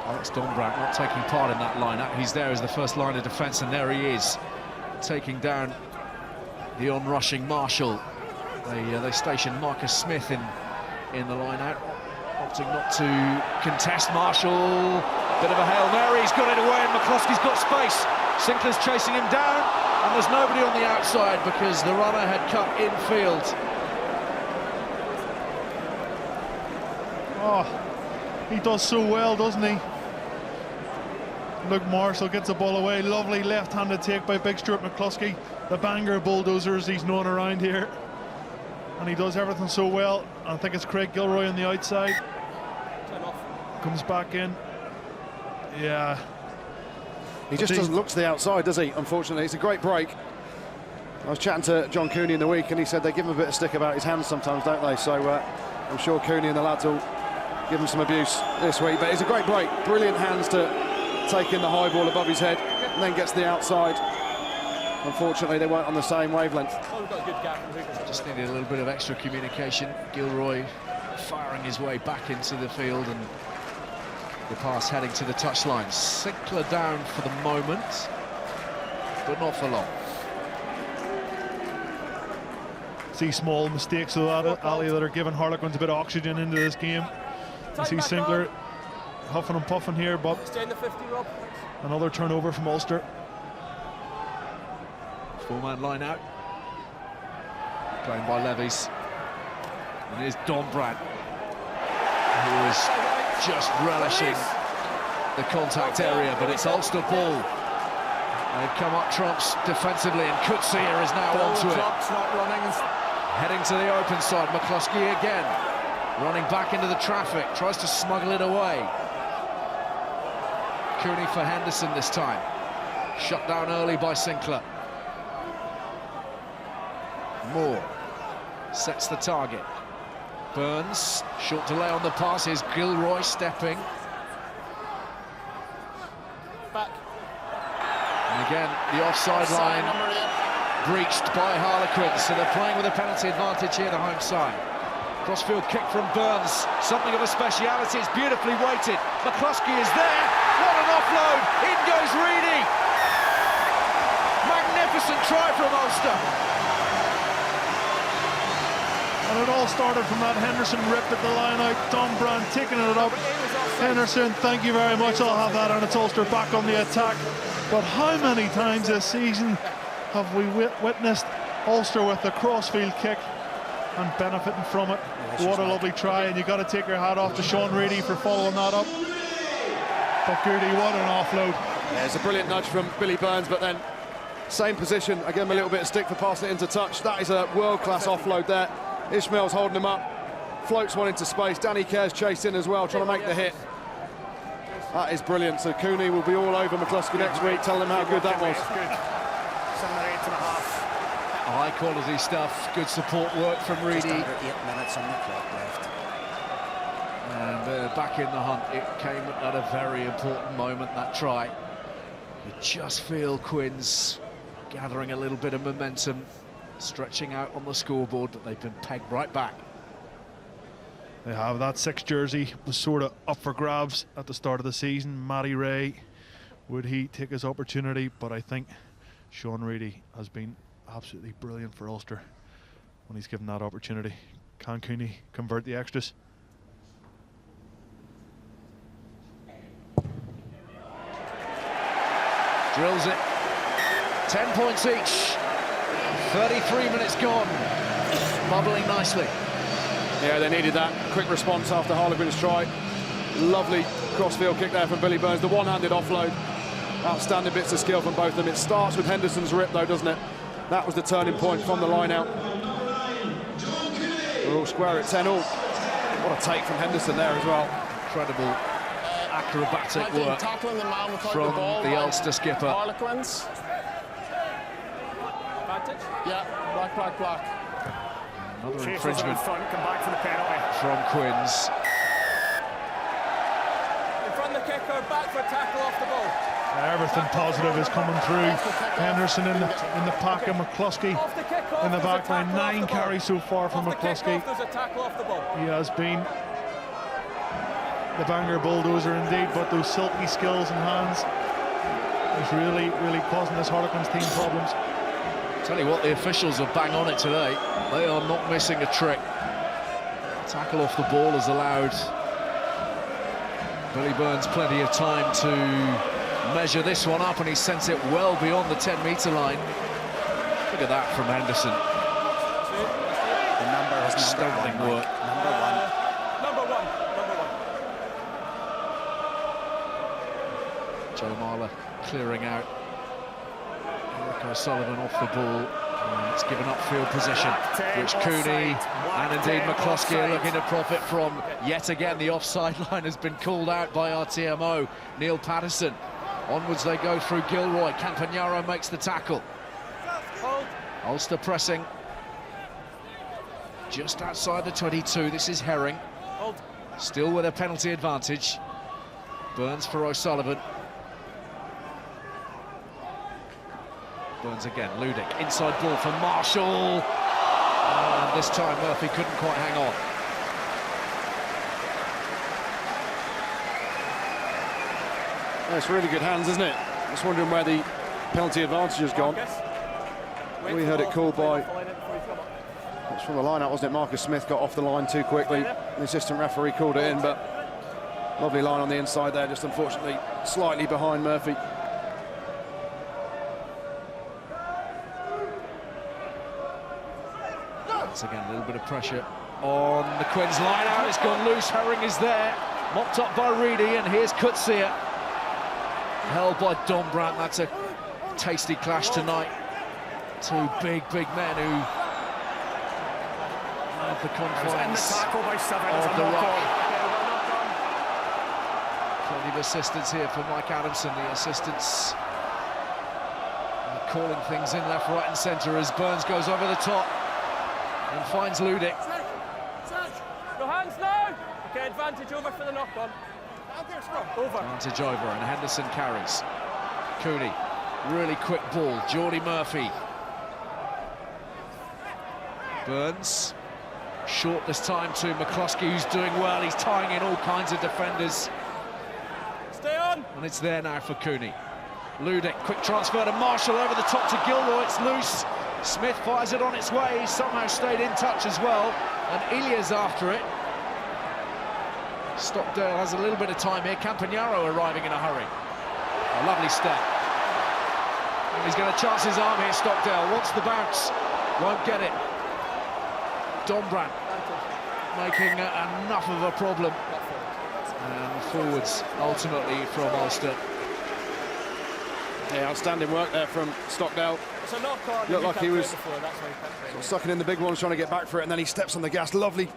Speaker 1: Alex Dombrand not taking part in that line-up. He's there as the first line of defence, and there he is, taking down the on-rushing Marshall. They stationed Marcus Smith in the line-out, opting not to contest Marshall. Bit of a Hail Mary, he's got it away, and McCloskey's got space. Sinclair's chasing him down, and there's nobody on the outside because the runner had cut infield.
Speaker 3: Oh, he does so well, doesn't he? Look, Marcell gets the ball away. Lovely left-handed take by big Stuart McCloskey, the banger bulldozer as he's known around here. And he does everything so well. I think it's Craig Gilroy on the outside. Comes back in. Yeah.
Speaker 4: He just doesn't look to the outside, does he? Unfortunately, it's a great break. I was chatting to John Cooney in the week, and he said they give him a bit of stick about his hands sometimes, don't they? So I'm sure Cooney and the lads will give him some abuse this week. But it's a great break. Brilliant hands to take in the high ball above his head, and then gets to the outside. Unfortunately, they weren't on the same wavelength.
Speaker 1: Just needed a little bit of extra communication. Gilroy firing his way back into the field, and the pass heading to the touchline. Sinclair down for the moment, but not for long.
Speaker 3: See small mistakes of that, Elia, that are giving Harlequins a bit of oxygen into this game. You see Sinclair huffing and puffing here, but
Speaker 5: Stay in the 50, Rob.
Speaker 3: another turnover from Ulster.
Speaker 1: Four-man line out. Playing by Levis. And here's Dombrand. who is just relishing the contact area, but it's Ulster ball. They've come up trumps defensively, and Coetzee is now onto it. Heading to the open side, McCloskey again. Running back into the traffic, tries to smuggle it away. Cooney for Henderson this time. Shut down early by Sinclair. Moore sets the target. Burns, short delay on the pass. Here's Gilroy stepping.
Speaker 5: Back.
Speaker 1: And again, the offside line breached by Harlequins, so they're playing with a penalty advantage here, the home side. Crossfield kick from Burns, something of a speciality. It's beautifully weighted. McCloskey is there. What an offload! In goes Reidy. Magnificent try from Ulster.
Speaker 3: And it all started from that Henderson ripped at the line out. Tom Brand taking it up. Henderson, thank you very much. I'll have that, and it's Ulster back on the attack. But how many times this season have we witnessed Ulster with the crossfield kick and benefiting from it? What a lovely try, and you've got to take your hat off to Sean Reidy for following that up. But Jordi, what an offload.
Speaker 4: Yeah, it's a brilliant nudge from Billy Burns, but then same position, I give him a little bit of stick for passing it into touch. That is a world-class offload there. Ismaiel's holding him up, floats one into space. Danny Kerr's chased in as well, trying to make the hit. That is brilliant. So Cooney will be all over McCloskey next week, telling him how good that was.
Speaker 2: 7 or 8.5.
Speaker 1: High quality stuff, good support work from Reidy.
Speaker 6: Just under 8 minutes on the clock left.
Speaker 1: And back in the hunt, it came at a very important moment, that try. You just feel Quins gathering a little bit of momentum, stretching out on the scoreboard, but they've been pegged right back.
Speaker 3: They have. That 6 jersey was sort of up for grabs at the start of the season. Matty Ray, would he take his opportunity? But I think Sean Reidy has been absolutely brilliant for Ulster when he's given that opportunity. Can Cooney convert the extras?
Speaker 1: Drills it. 10 points each. 33 minutes gone. Bubbling nicely.
Speaker 4: Yeah, they needed that quick response after Harlequins' try. Lovely crossfield kick there from Billy Burns. The one-handed offload. Outstanding bits of skill from both of them. It starts with Henderson's rip, though, doesn't it? That was the turning point from the line out. We're all square at 10-all. What a take from Henderson there as well.
Speaker 1: Incredible acrobatic work from the Ulster skipper.
Speaker 6: Harlequins.
Speaker 5: Advantage?
Speaker 6: Yeah, black.
Speaker 1: Another
Speaker 2: Chasers
Speaker 1: infringement
Speaker 2: in front, come back for the penalty.
Speaker 1: from Quins.
Speaker 5: In front of the kicker, back for a tackle off the ball.
Speaker 3: Everything positive is coming through. Henderson in the pack, and McCloskey
Speaker 5: Off the kick-off,
Speaker 3: in the
Speaker 5: there's a
Speaker 3: back line.
Speaker 5: tackle off
Speaker 3: 9
Speaker 5: the ball.
Speaker 3: carries so far from
Speaker 5: Off the
Speaker 3: McCloskey.
Speaker 5: kick-off, there's a tackle off the ball.
Speaker 3: He has been the banger bulldozer indeed, but those silky skills and hands is really causing this Harlequins team problems.
Speaker 1: Tell you what, the officials are bang on it today. They are not missing a trick. Tackle off the ball has allowed Billy Burns plenty of time to measure this one up, and he sent it well beyond the 10-metre line. Look at that from Henderson.
Speaker 6: The number is
Speaker 1: Outstanding work.
Speaker 5: Number one.
Speaker 1: Joe Marler clearing out. Eric O'Sullivan off the ball. And it's given up field position, which Cooney and indeed McCloskey are looking to profit from. Yet again, the offside line has been called out by our TMO, Neil Patterson. Onwards they go through Gilroy. Campagnaro makes the tackle. Ulster pressing just outside the 22. This is Herring. Still with a penalty advantage. Burns for O'Sullivan. Burns again, Ludik, inside ball for Marcell. And this time Murphy couldn't quite hang on.
Speaker 4: It's really good hands, isn't it? Just wondering where the penalty advantage has gone. We heard it called by... It's from the line-out, wasn't it? Marcus Smith got off the line too quickly. The assistant referee called it in, but lovely line on the inside there, just unfortunately slightly behind Murphy.
Speaker 1: Once again, a little bit of pressure on the Quins line out. It's gone loose. Herring is there, mopped up by Reidy, and here's Coetzee, held by Dombrandt. That's a tasty clash tonight. Two big men who have the confines of the rock. Plenty of assistance here for Mike Adamson. The assistants calling things in left, right and centre as Burns goes over the top and finds Ludik.
Speaker 5: No hands now! Okay, advantage over for the knock-on. Over.
Speaker 1: Advantage over, and Henderson carries. Cooney, really quick ball. Jordi Murphy. Burns, short this time to McCloskey, who's doing well. He's tying in all kinds of defenders.
Speaker 5: Stay on!
Speaker 1: And it's there now for Cooney. Ludik, quick transfer to Marcell over the top to Gilroy. It's loose. Smith fires it on its way. He's somehow stayed in touch as well. And Elia's after it. Stockdale has a little bit of time here. Campagnaro arriving in a hurry. A lovely step. And he's going to chance his arm here, Stockdale. Wants the bounce. Won't get it. Dombrandt making enough of a problem. And forwards, ultimately, from Ulster.
Speaker 4: Yeah, outstanding work there from Stockdale. Looked like he was sort of sucking in the big ones, trying to get back for it, and then he steps on the gas. Lovely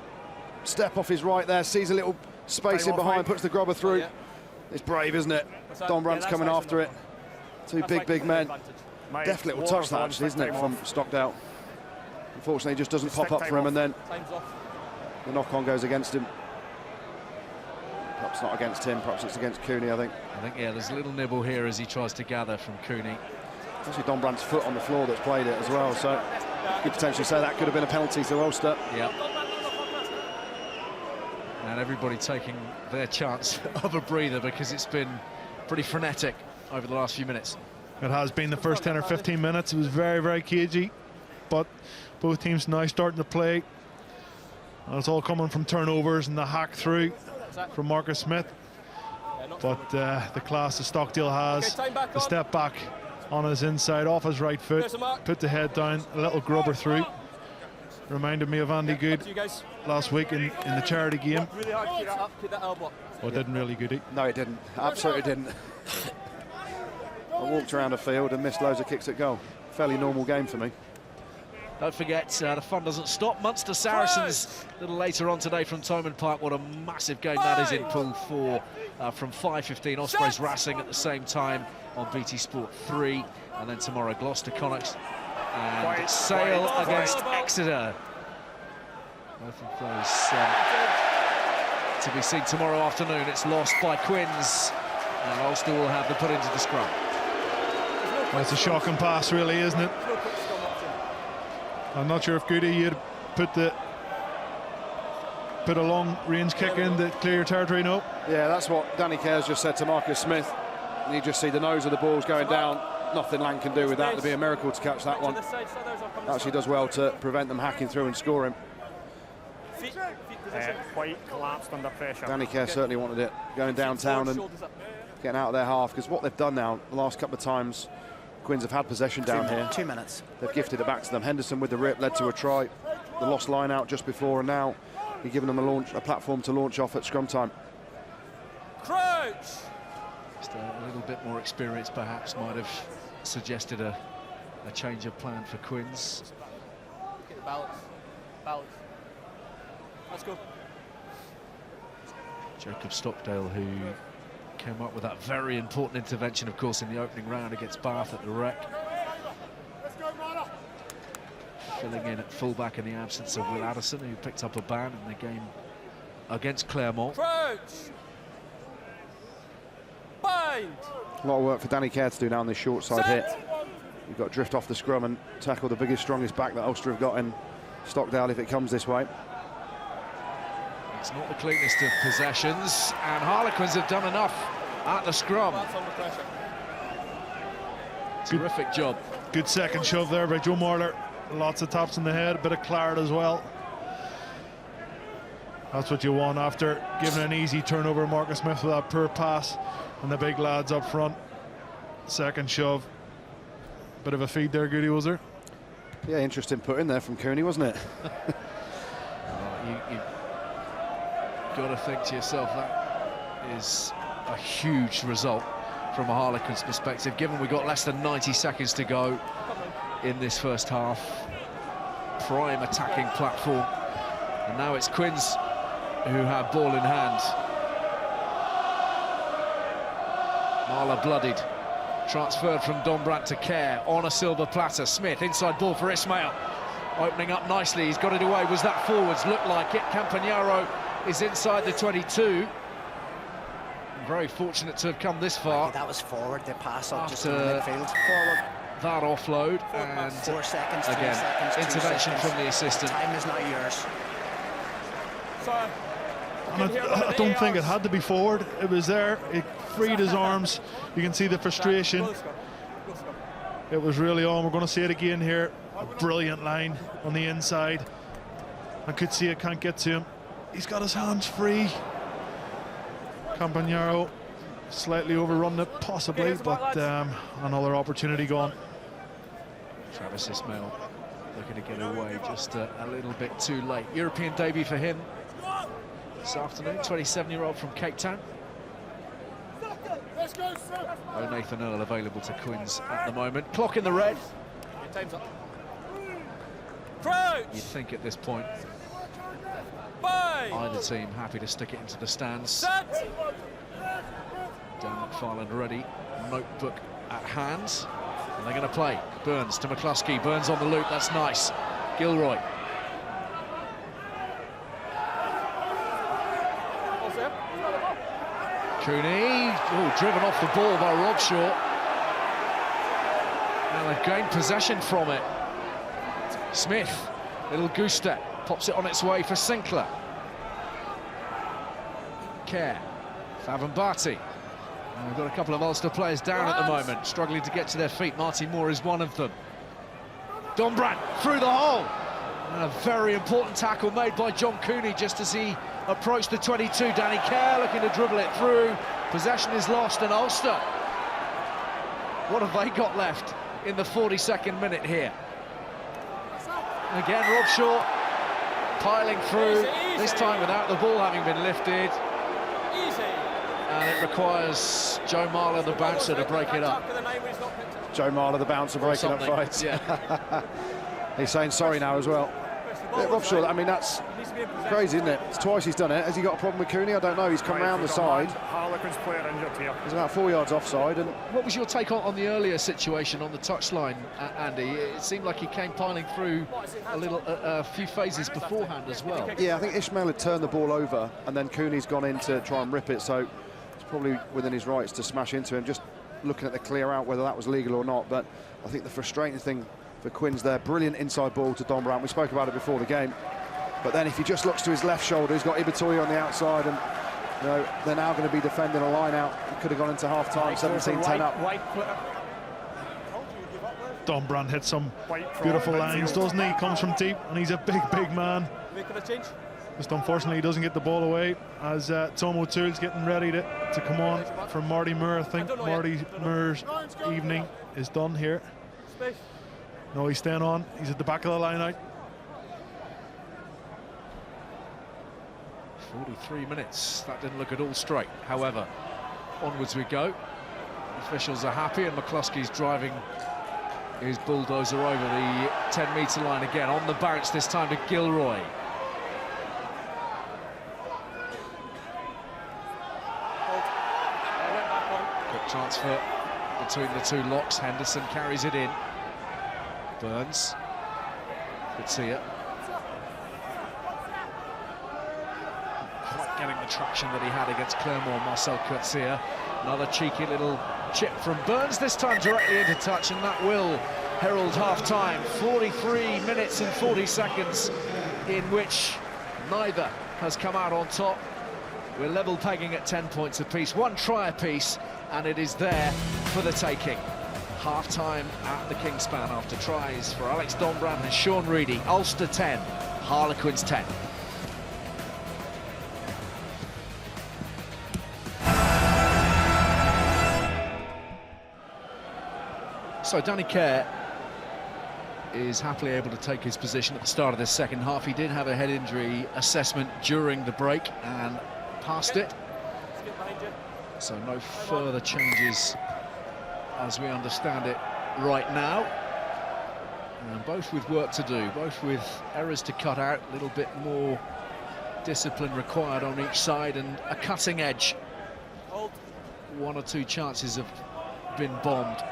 Speaker 4: step off his right there, sees a little space in behind, puts the grubber through. It's brave, isn't it? Dombrandt's coming after it. Two big men. Deft little touch that, actually, isn't it, from Stockdale? Unfortunately, it just doesn't pop up for him, and then the knock-on goes against him. Perhaps not against him, perhaps it's against Cooney, I think.
Speaker 1: Yeah, there's a little nibble here as he tries to gather from Cooney.
Speaker 4: It's actually Dombrandt's foot on the floor that's played it as well, so you could potentially say that could have been a penalty to Ulster.
Speaker 1: Yeah. And everybody taking their chance of a breather because it's been pretty frenetic over the last few minutes.
Speaker 3: It has been the first 10 or 15 minutes. It was very cagey, but both teams now starting to play. And it's all coming from turnovers and the hack through from Marcus Smith. But the class that Stockdale has, the step back on his inside, off his right foot, put the head down, a little grubber through. Reminded me of Andy Good last week in the charity game. Well, it didn't really, Goody.
Speaker 4: No, it didn't. Absolutely didn't. I walked around the field and missed loads of kicks at goal. Fairly normal game for me.
Speaker 1: Don't forget, the fun doesn't stop. Munster Saracens a little later on today from Thomond Park. What a massive game that is in Pool 4 from 5:15. Ospreys Racing at the same time on BT Sport 3. And then tomorrow, Gloucester Connacht and Sale against Exeter. Both of those to be seen tomorrow afternoon. It's lost by Quins, and Ulster will have the put into the scrum.
Speaker 3: Well, it's a shocking pass, really, isn't it? I'm not sure if Goody, you'd put a long range kick in to clear your territory. No.
Speaker 4: Yeah, that's what Danny Cares just said to Marcus Smith. And you just see the nose of the ball's going down. Nothing Lang can do with that. It'd be a miracle to catch that one. Actually does well to prevent them hacking through and scoring.
Speaker 2: Quite collapsed under pressure.
Speaker 4: Danny Cares certainly wanted it going downtown and getting out of their half, because what they've done now the last couple of times, Quins have had possession down here.
Speaker 6: 2 minutes.
Speaker 4: They've gifted it back to them. Henderson with the rip led to a try. The lost line out just before, and now he's given them a platform to launch off at scrum time.
Speaker 5: Crouch!
Speaker 1: Just a little bit more experience perhaps might have suggested a change of plan for Quins.
Speaker 5: Get the balance. Let's go.
Speaker 1: Jacob Stockdale, who came up with that very important intervention, of course, in the opening round against Bath at the Rec. Filling in at fullback in the absence of Will Addison, who picked up a ban in the game against Claremont.
Speaker 5: Crouch! Bind!
Speaker 4: A lot of work for Danny Kerr to do now on this short side hit. You've got to drift off the scrum and tackle the biggest, strongest back that Ulster have got in Stockdale if it comes this way.
Speaker 1: It's not the cleanest of possessions, and Harlequins have done enough at the scrum. Terrific job.
Speaker 3: Good second shove there by Joe Marler. Lots of taps in the head, a bit of claret as well. That's what you want after giving an easy turnover. Marcus Smith with that poor pass, and the big lads up front. Second shove. Bit of a feed there, Goody, was there?
Speaker 4: Yeah, interesting put in there from Cooney, wasn't it?
Speaker 1: you've got to think to yourself that is a huge result from a Harlequins perspective, given we've got less than 90 seconds to go in this first half. Prime attacking platform, and now it's Quins who have ball in hand. Marler bloodied, transferred from Dombrandt to Kerr on a silver platter. Smith, inside ball for Ismaiel, opening up nicely, he's got it away. Was that forwards? Looked like it. Campagnaro is inside the 22. Very fortunate to have come this far.
Speaker 6: That was forward, the pass up just in
Speaker 1: After
Speaker 6: the midfield. Forward.
Speaker 1: that offload, and
Speaker 6: 4 seconds, 3
Speaker 1: again,
Speaker 6: seconds, 2
Speaker 1: intervention
Speaker 6: seconds.
Speaker 1: from the assistant.
Speaker 6: Time is not yours.
Speaker 3: And I don't think it had to be forward. It was there. It freed his arms. You can see the frustration. It was really on. We're going to see it again here. A brilliant line on the inside. I could see it, can't get to him. He's got his hands free. Campagnaro slightly overrun it, possibly, but another opportunity gone.
Speaker 1: Travis Ismaiel looking to get away just a little bit too late. European debut for him this afternoon, 27-year-old from Cape Town. Oh, Nathan Earl available to Quins at the moment. Clock in the red.
Speaker 5: Time's up. Crouch!
Speaker 1: You'd think at this point
Speaker 5: Bye!
Speaker 1: either team happy to stick it into the stands.
Speaker 5: Set!
Speaker 1: Dan McFarlane ready, notebook at hand, and they're going to play. Burns to McCloskey, Burns on the loop, that's nice. Gilroy. Cooney, driven off the ball by Robshaw. And they've gained possession from it. Smith, little goose step, pops it on its way for Sinclair. Kerr, Favenbati. And we've got a couple of Ulster players down at the moment, struggling to get to their feet. Marty Moore is one of them. Dombrandt through the hole. And a very important tackle made by John Cooney just as he approached the 22. Danny Kerr looking to dribble it through. Possession is lost, and Ulster, what have they got left in the 42nd minute here? Again, Robshaw piling through, this time without the ball having been lifted. And it requires Joe Marler, the bouncer, to break it up.
Speaker 4: Joe Marler, the bouncer, breaking up fights.
Speaker 1: Yeah.
Speaker 4: He's saying sorry now as well. Yeah, Robshaw, I mean, that's crazy, isn't it? It's twice he's done it. Has he got a problem with Cooney? I don't know. He's come round the side.
Speaker 2: Harlequins player injured here.
Speaker 4: He's about 4 yards offside. And
Speaker 1: What was your take on the earlier situation on the touchline, Andy? It seemed like he came piling through a few phases beforehand as well.
Speaker 4: yeah, I think Ismaiel had turned the ball over, and then Cooney's gone in to try and rip it. So it's probably within his rights to smash into him. Just looking at the clear out, whether that was legal or not. But I think the frustrating thing for Quins there, brilliant inside ball to Dombrandt. We spoke about it before the game. But then if he just looks to his left shoulder, he's got Ibitoye on the outside, and you know, they're now going to be defending a line out. He could have gone into half-time, 17-10 up.
Speaker 3: Dombrandt hits some beautiful lines, doesn't he? He comes from deep, and he's a big, big man.
Speaker 5: Making a change.
Speaker 3: Just unfortunately, he doesn't get the ball away as Tom O'Toole's getting ready to come on from Marty Moore. I think Marty Moore's evening is done here.
Speaker 5: Space.
Speaker 3: No, he's staying on. He's at the back of the line out.
Speaker 1: 43 minutes. That didn't look at all straight. However, onwards we go. Officials are happy, and McCloskey's driving his bulldozer over the 10-metre line again. On the bounce this time to Gilroy. Quick transfer between the two locks. Henderson carries it in. Burns. Could see it. Quite getting the traction that he had against Clermont. Marcell Coetzee. Another cheeky little chip from Burns, this time directly into touch, and that will herald half-time. 43 minutes and 40 seconds in which neither has come out on top. We're level pegging at 10 points apiece. One try apiece, and it is there for the taking. Half-time at the Kingspan after tries for Alex Dombrandt and Sean Reidy. Ulster 10, Harlequins 10. So Danny Kerr is happily able to take his position at the start of this second half. He did have a head injury assessment during the break and passed it. So no further changes as we understand it right now. And both with work to do, both with errors to cut out, a little bit more discipline required on each side and a cutting edge. One or two chances have been bombed.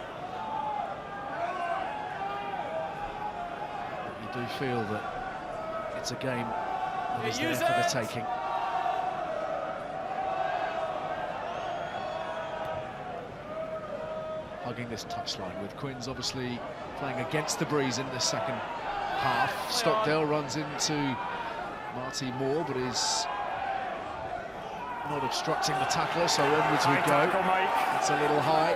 Speaker 1: But you do feel that it's a game that is there for the taking. Hugging this touchline with Quins obviously playing against the breeze in the second half. Stockdale runs into Marty more, but is not obstructing the tackler, so onwards we go. It's a little high.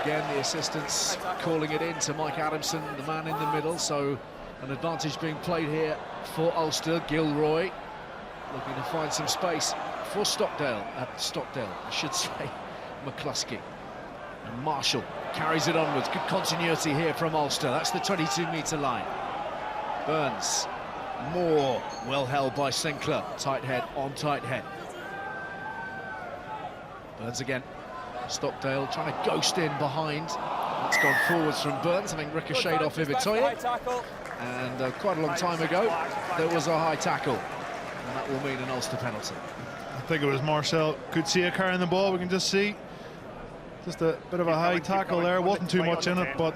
Speaker 1: Again, the assistants calling it in to Mike Adamson, the man in the middle, so an advantage being played here for Ulster. Gilroy looking to find some space for Stockdale, I should say, McCloskey. And Marshall carries it onwards. Good continuity here from Ulster. That's the 22-metre line. Burns, more well held by Sinclair. Tight head on tight head. Burns again. Stockdale trying to ghost in behind. That's gone forwards from Burns, having ricocheted off Ibitoye. And quite a long time ago, there was a high tackle. And that will mean an Ulster penalty.
Speaker 3: I think it was Marcell Coetzee carrying the ball. We can just see just a bit of a high tackle there. Wasn't too much in it, but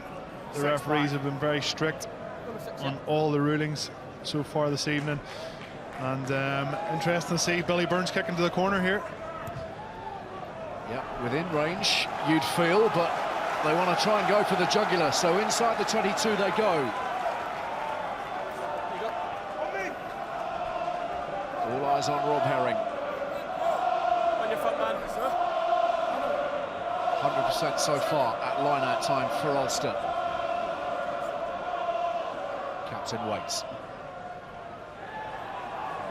Speaker 3: the referees have been very strict on all the rulings so far this evening. And interesting to see Billy Burns kicking to the corner here.
Speaker 1: Yeah, within range, you'd feel, but they want to try and go for the jugular. So inside the 22 they go. All eyes on Rob Herring.
Speaker 5: On your front man, sir.
Speaker 1: 100% so far at line-out time for Ulster. Captain waits.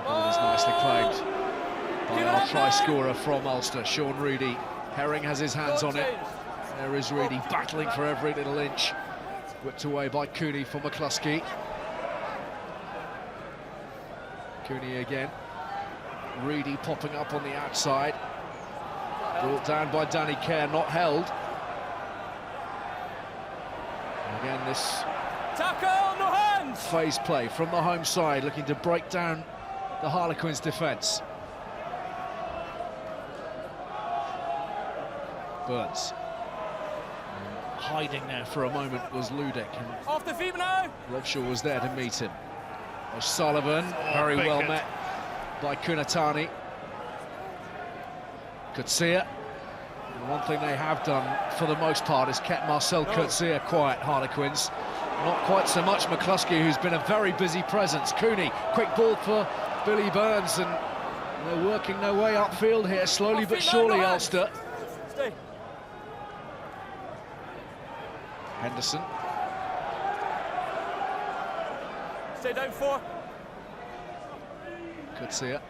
Speaker 1: Ball is nicely claimed by our try-scorer from Ulster, Sean Reidy. Herring has his hands on it. There is Reidy battling for every little inch. Whipped away by Cooney for McCloskey. Cooney again. Reidy popping up on the outside. Brought down by Danny Kerr, not held. And again, this
Speaker 5: tackle, no hands.
Speaker 1: Phase play from the home side, looking to break down the Harlequins' defence. Burns. Hiding there for a moment was Ludik. And
Speaker 5: off the feet now.
Speaker 1: Robshaw was there to meet him. O'Sullivan, very well met by Kunatani. Coetzee. And one thing they have done for the most part is kept Marcell Coetzee quiet, Harlequins. Not quite so much McCloskey, who's been a very busy presence. Cooney, quick ball for Billy Burns, and they're working their way upfield here, slowly but surely, Ulster.
Speaker 5: Stay.
Speaker 1: Henderson.
Speaker 5: Stay down 4.
Speaker 1: Coetzee.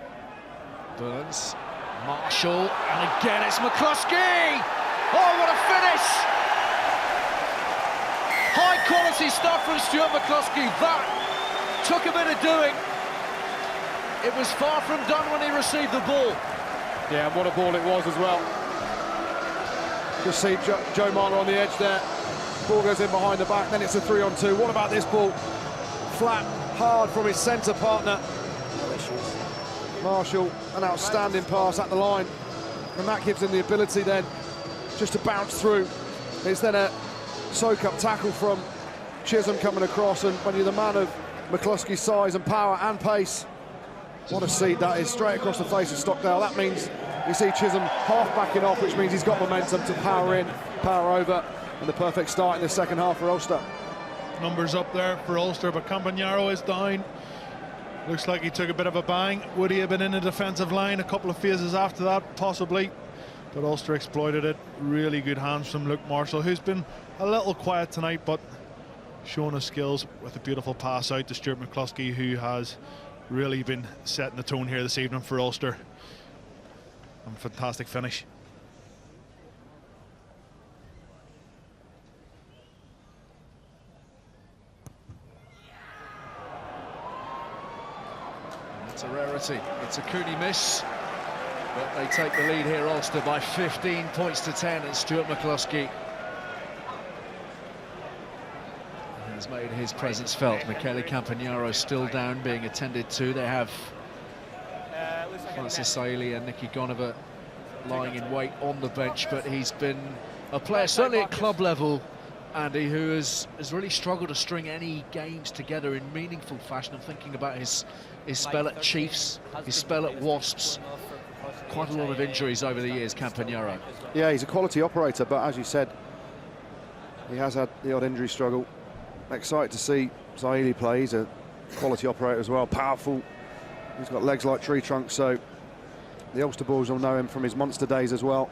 Speaker 1: Burns. Marshall, and again it's McCloskey! Oh, what a finish! High quality stuff from Stuart McCloskey. That took a bit of doing. It was far from done when he received the ball.
Speaker 4: Yeah, and what a ball it was as well. Just see Joe Marler on the edge there. Ball goes in behind the back, then it's a 3-on-2. What about this ball? Flat, hard from his centre partner. Marshall, an outstanding pass at the line, and that gives him the ability then just to bounce through. It's then a soak-up tackle from Chisholm coming across, and when you're the man of McCloskey's size and power and pace, what a seed that is, straight across the face of Stockdale. That means you see Chisholm half backing off, which means he's got momentum to power in, power over, and the perfect start in the second half for Ulster.
Speaker 3: Numbers up there for Ulster, but Campagnaro is down. Looks like he took a bit of a bang. Would he have been in the defensive line a couple of phases after that? Possibly. But Ulster exploited it. Really good hands from Luke Marshall, who's been a little quiet tonight, but showing his skills with a beautiful pass out to Stuart McCloskey, who has really been setting the tone here this evening for Ulster. And fantastic finish.
Speaker 1: It's a rarity. It's a Cooney miss, but they take the lead here, Ulster, by 15 points to 10, and Stuart McCloskey has made his presence felt. Michele Campagnaro still down, being attended to. They have Francis Saili and Nicky Gonova lying in wait on the bench, but he's been a player, certainly at club level, Andy, who has really struggled to string any games together in meaningful fashion. I'm thinking about his spell at Chiefs, his spell at Wasps. Quite a lot of injuries over the years, Campagnaro.
Speaker 4: Yeah, he's a quality operator, but as you said, he has had the odd injury struggle. Excited to see Saili play. He's a quality operator as well, powerful. He's got legs like tree trunks, so the Ulster boys will know him from his Monster days as well.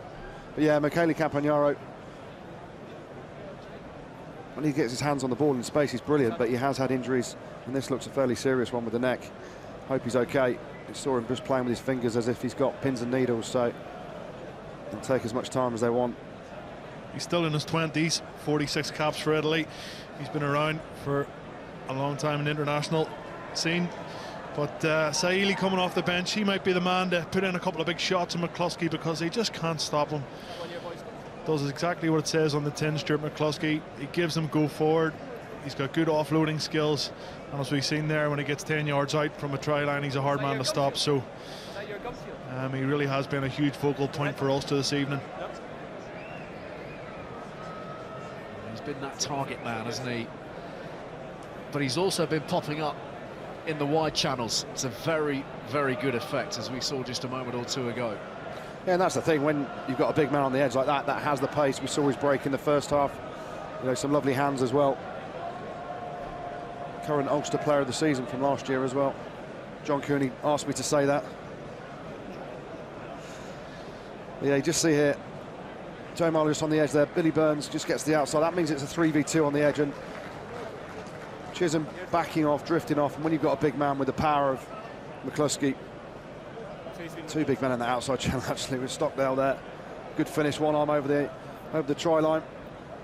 Speaker 4: But yeah, Michele Campagnaro, when he gets his hands on the ball in space, he's brilliant, but he has had injuries, and this looks a fairly serious one with the neck. Hope he's okay. I saw him just playing with his fingers as if he's got pins and needles, so they'll take as much time as they want.
Speaker 3: He's still in his 20s, 46 caps for Italy. He's been around for a long time in the international scene. But Saili coming off the bench, he might be the man to put in a couple of big shots on McCloskey, because they just can't stop him. Does exactly what it says on the tin, Stuart McCloskey. He gives them go forward. He's got good offloading skills, and as we've seen there, when he gets 10 yards out from a try line, he's a hard man to stop. So he really has been a huge focal point for Ulster this evening.
Speaker 1: He's been that target man, hasn't he? But he's also been popping up in the wide channels. It's a very, very good effect, as we saw just a moment or two ago.
Speaker 4: Yeah, and that's the thing, when you've got a big man on the edge like that, that has the pace. We saw his break in the first half. You know, some lovely hands as well. Current Ulster player of the season from last year as well. John Cooney asked me to say that. Yeah, you just see here, Joe Marler just on the edge there. Billy Burns just gets the outside. That means it's a 3v2 on the edge, and Chisholm backing off, drifting off. And when you've got a big man with the power of McCloskey, two big men on the outside channel actually with Stockdale there. Good finish, one arm over the try line.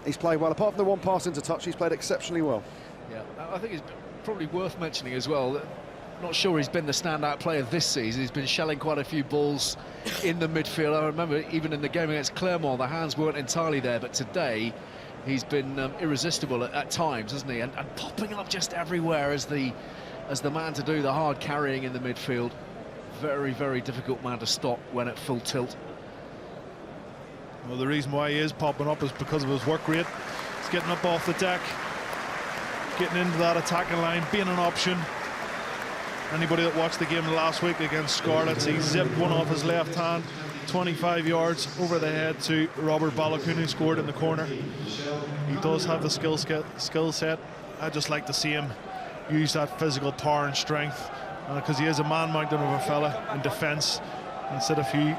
Speaker 4: He's played well. Apart from the one pass into touch, he's played exceptionally well.
Speaker 1: Yeah, I think it's probably worth mentioning as well that not sure he's been the standout player this season. He's been shelling quite a few balls in the midfield. I remember even in the game against Clermont, the hands weren't entirely there, but today he's been irresistible at times, hasn't he? And popping up just everywhere as the man to do the hard carrying in the midfield. Very, very difficult man to stop when at full tilt.
Speaker 3: Well, the reason why he is popping up is because of his work rate. He's getting up off the deck, getting into that attacking line, being an option. Anybody that watched the game last week against Scarlets, he zipped one off his left hand, 25 yards over the head to Robert Balogun, who scored in the corner. He does have the skill set. I'd just like to see him use that physical power and strength, because he is a man mountain of a fella in defence, instead of few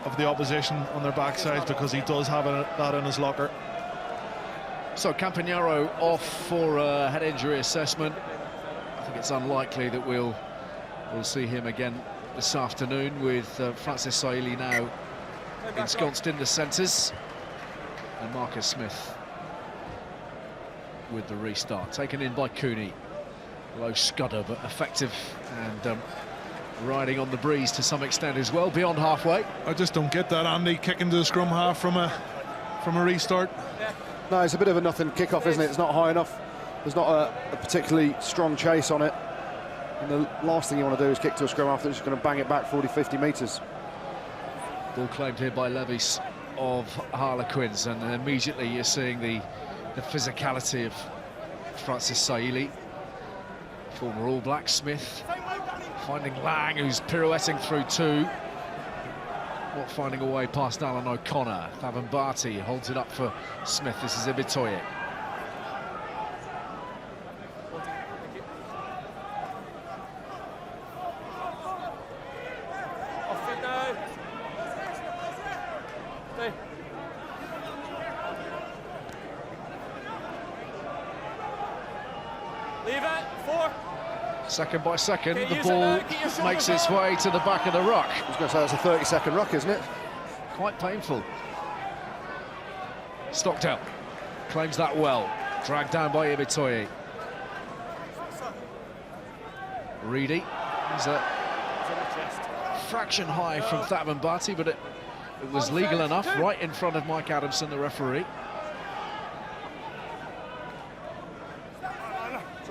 Speaker 3: of the opposition on their backsides, because he does have that in his locker.
Speaker 1: So Campagnaro off for a head injury assessment. I think it's unlikely that we'll see him again this afternoon, with Francis Saili now ensconced in the centres, and Marcus Smith with the restart, taken in by Cooney. Low scudder, but effective, and riding on the breeze to some extent as well, beyond halfway.
Speaker 3: I just don't get that, Andy, kicking to the scrum half from a restart.
Speaker 4: No, it's a bit of a nothing kick-off, isn't it? It's not high enough. There's not a particularly strong chase on it. And the last thing you want to do is kick to a scrum after it's just going to bang it back 40-50 metres.
Speaker 1: Ball claimed here by Levis of Harlequins, and immediately you're seeing the physicality of Francis Saili. Former All Black. Smith finding Lang, who's pirouetting through two. Not finding a way past Alan O'Connor. Favan Barty holds it up for Smith. This is Ibitoye. Second by second, the ball makes its way to the back of the ruck.
Speaker 4: I was going to say that's a 30-second ruck, isn't it?
Speaker 1: Quite painful. Stockdale claims that well. Dragged down by Ibitoye. Reidy. He's a fraction high from Marty, but it was legal enough, right in front of Mike Adamson, the referee.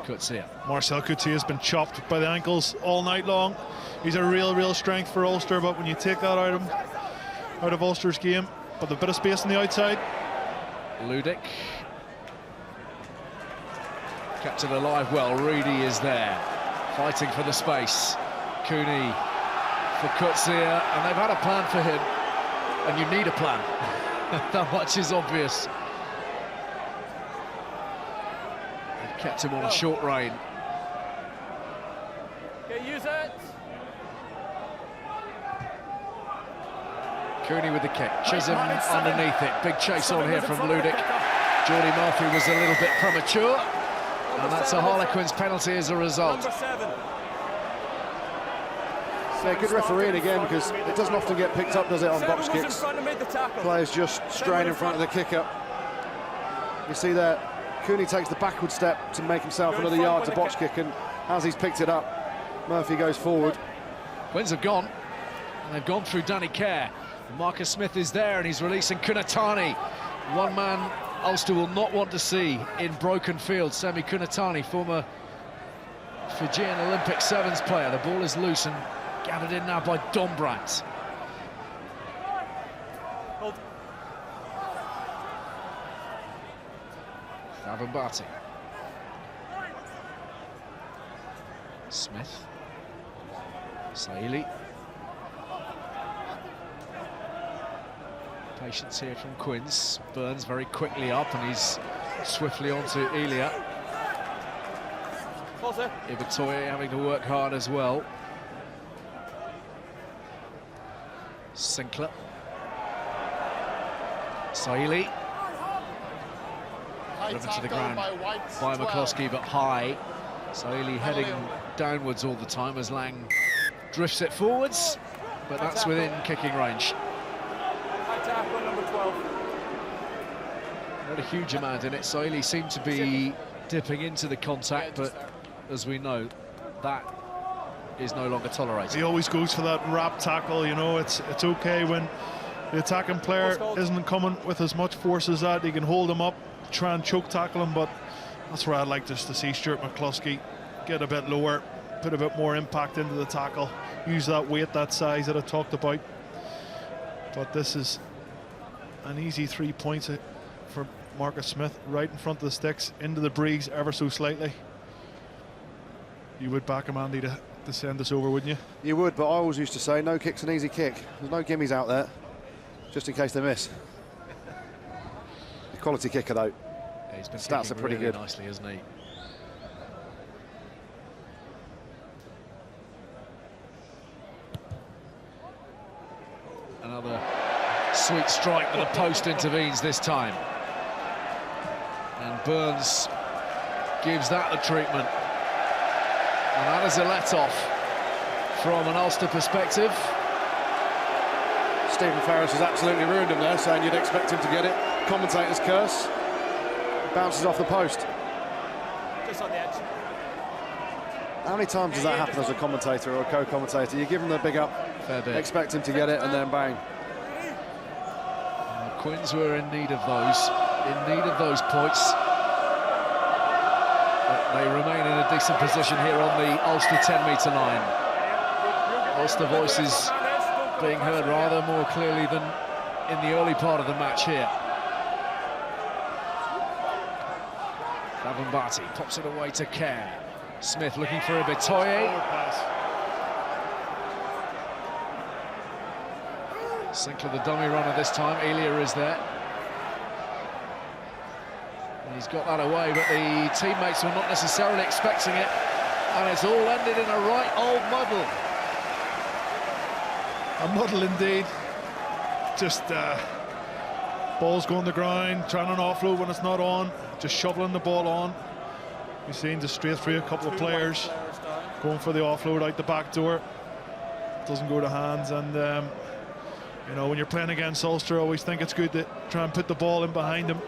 Speaker 1: Coetzee.
Speaker 3: Marcell Coetzee has been chopped by the ankles all night long. He's a real strength for Ulster, but when you take that out of Ulster's game, but a bit of space on the outside.
Speaker 1: Ludik. Kept it alive well. Reidy is there, fighting for the space. Cooney for Coetzee, and they've had a plan for him, and you need a plan. That much is obvious. They've kept him on a short rein.
Speaker 5: Okay, use it.
Speaker 1: Cooney with the kick. Chisholm underneath it. Big chase on here from Ludik. Jordi Murphy was a little bit premature, and that's a Harlequins penalty as a result.
Speaker 5: Number 7.
Speaker 4: Yeah, good refereeing again, because it doesn't often get picked up, does it, on box kicks? Players just strain in front of the kicker. You see there, Cooney takes the backward step to make himself another yard to box kick, and as he's picked it up, Murphy goes forward.
Speaker 1: Quins have gone, and they've gone through Danny Kerr. Marcus Smith is there, and he's releasing Kunatani. One man Ulster will not want to see in broken field. Semi Kunatani, former Fijian Olympic Sevens player. The ball is loose and gathered in now by Dombrandt. Marty. Smith. Saili. Patience here from Quins. Burns very quickly up, and he's swiftly onto Elia. Ibitoye having to work hard as well. Sinclair. Saili. Driven to the ground by McCloskey, but high. Saili heading downwards all the time as Lang drifts it forwards, but that's within kicking range.
Speaker 5: Number 12.
Speaker 1: Not a huge amount in it. Saili seemed to be dipping into the contact, but as we know, that is no longer tolerated.
Speaker 3: He always goes for that wrap tackle, you know. It's okay when the attacking player isn't coming with as much force as that. He can hold him up, try and choke tackle him, but that's where I'd like just to see Stuart McCloskey get a bit lower, put a bit more impact into the tackle, use that weight, that size that I talked about. But this is an easy 3 points for Marcus Smith, right in front of the sticks, into the breeze ever so slightly. You would back him, Andy, to send this over, wouldn't you? You
Speaker 4: would, but I always used to say no kick's an easy kick. There's no gimmies out there, just in case they miss. The quality kicker, though.
Speaker 1: Yeah, he's been
Speaker 4: stats are pretty
Speaker 1: really
Speaker 4: good.
Speaker 1: Nicely, isn't he? Another sweet strike, but the post intervenes this time. And Burns gives that the treatment. And that is a let-off from an Ulster perspective.
Speaker 4: Stephen Ferris has absolutely ruined him there, saying you'd expect him to get it. Commentator's curse. Bounces off the post.
Speaker 5: Just on the edge.
Speaker 4: How many times does that happen as a commentator or a co-commentator? You give him the big up, expect him to get it, and then bang.
Speaker 1: Quins were in need of those points. But they remain in a decent position here on the Ulster 10-metre line. Ulster voices being heard rather more clearly than in the early part of the match here. Marty pops it away to Kerr. Smith looking for Ibitoye. Sinclair the dummy runner this time. Elia is there. And he's got that away, but the teammates were not necessarily expecting it. And it's all ended in a right old muddle.
Speaker 3: A muddle indeed. Just balls going to the ground, trying an offload when it's not on, just shoveling the ball on. You've seen just straight through a couple of players going for the offload out the back door. Doesn't go to hands, and you know, when you're playing against Ulster, I always think it's good to try and put the ball in behind them.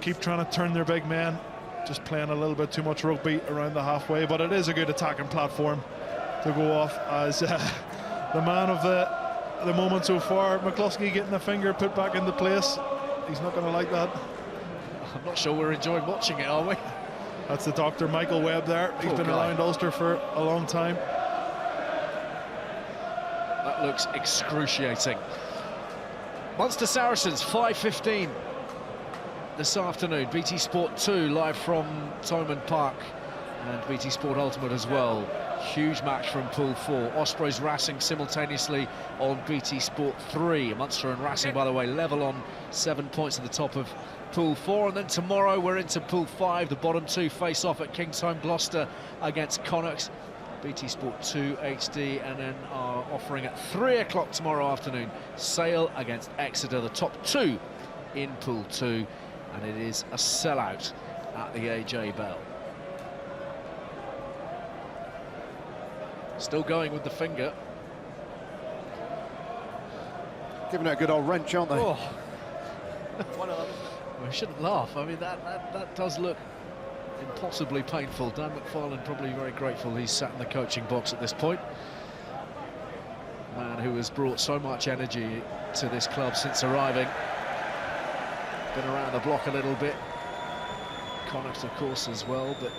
Speaker 3: Keep trying to turn their big men. Just playing a little bit too much rugby around the halfway, but it is a good attacking platform to go off as the man of the moment so far. McCloskey getting a finger put back into place. He's not going to like that.
Speaker 1: I'm not sure we're enjoying watching it, are we?
Speaker 3: That's the doctor, Michael Webb there. He's been around Ulster for a long time.
Speaker 1: That looks excruciating. Munster Saracens, 5:15 this afternoon. BT Sport 2 live from Thomond Park and BT Sport Ultimate as well. Huge match from Pool 4. Ospreys Racing simultaneously on BT Sport 3. Munster and Racing, by the way, level on 7 points at the top of Pool 4. And then tomorrow we're into Pool 5. The bottom two face off at Kingspan Gloucester against Connacht. BT Sport 2 HD, and then are offering at 3 o'clock tomorrow afternoon Sale against Exeter, the top two in Pool 2, and it is a sellout at the AJ Bell. Still going with the finger.
Speaker 4: Giving it a good old wrench, aren't they?
Speaker 1: Oh. We shouldn't laugh. I mean, that does look impossibly painful. Dan McFarlane probably very grateful he's sat in the coaching box at this point. Man who has brought so much energy to this club since arriving. Been around the block a little bit. Connacht, of course, as well, but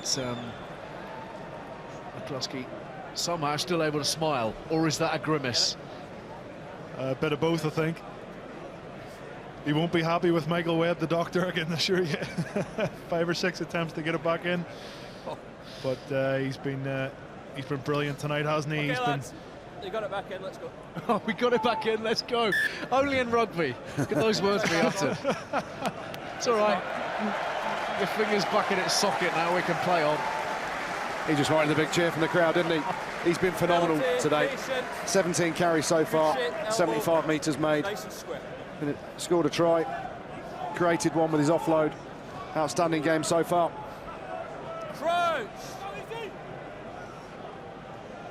Speaker 1: McCloskey somehow still able to smile, or is that a grimace?
Speaker 3: A bit of both, I think. He won't be happy with Michael Webb, the doctor, I can assure you. 5 or 6 attempts to get it back in, but he's been brilliant tonight, hasn't he?
Speaker 5: Okay,
Speaker 3: he's
Speaker 5: lads, you got it back in. Let's go.
Speaker 1: Oh, we got it back in. Let's go. Only in rugby can those words be uttered. It's all right. Your finger's back in its socket now. We can play on.
Speaker 4: He just wanted a big cheer from the crowd, didn't he? He's been phenomenal today. 17 carries so far, 75 metres made.
Speaker 5: Nice and square.
Speaker 4: Scored a try, created one with his offload. Outstanding game so far.
Speaker 5: Crouch.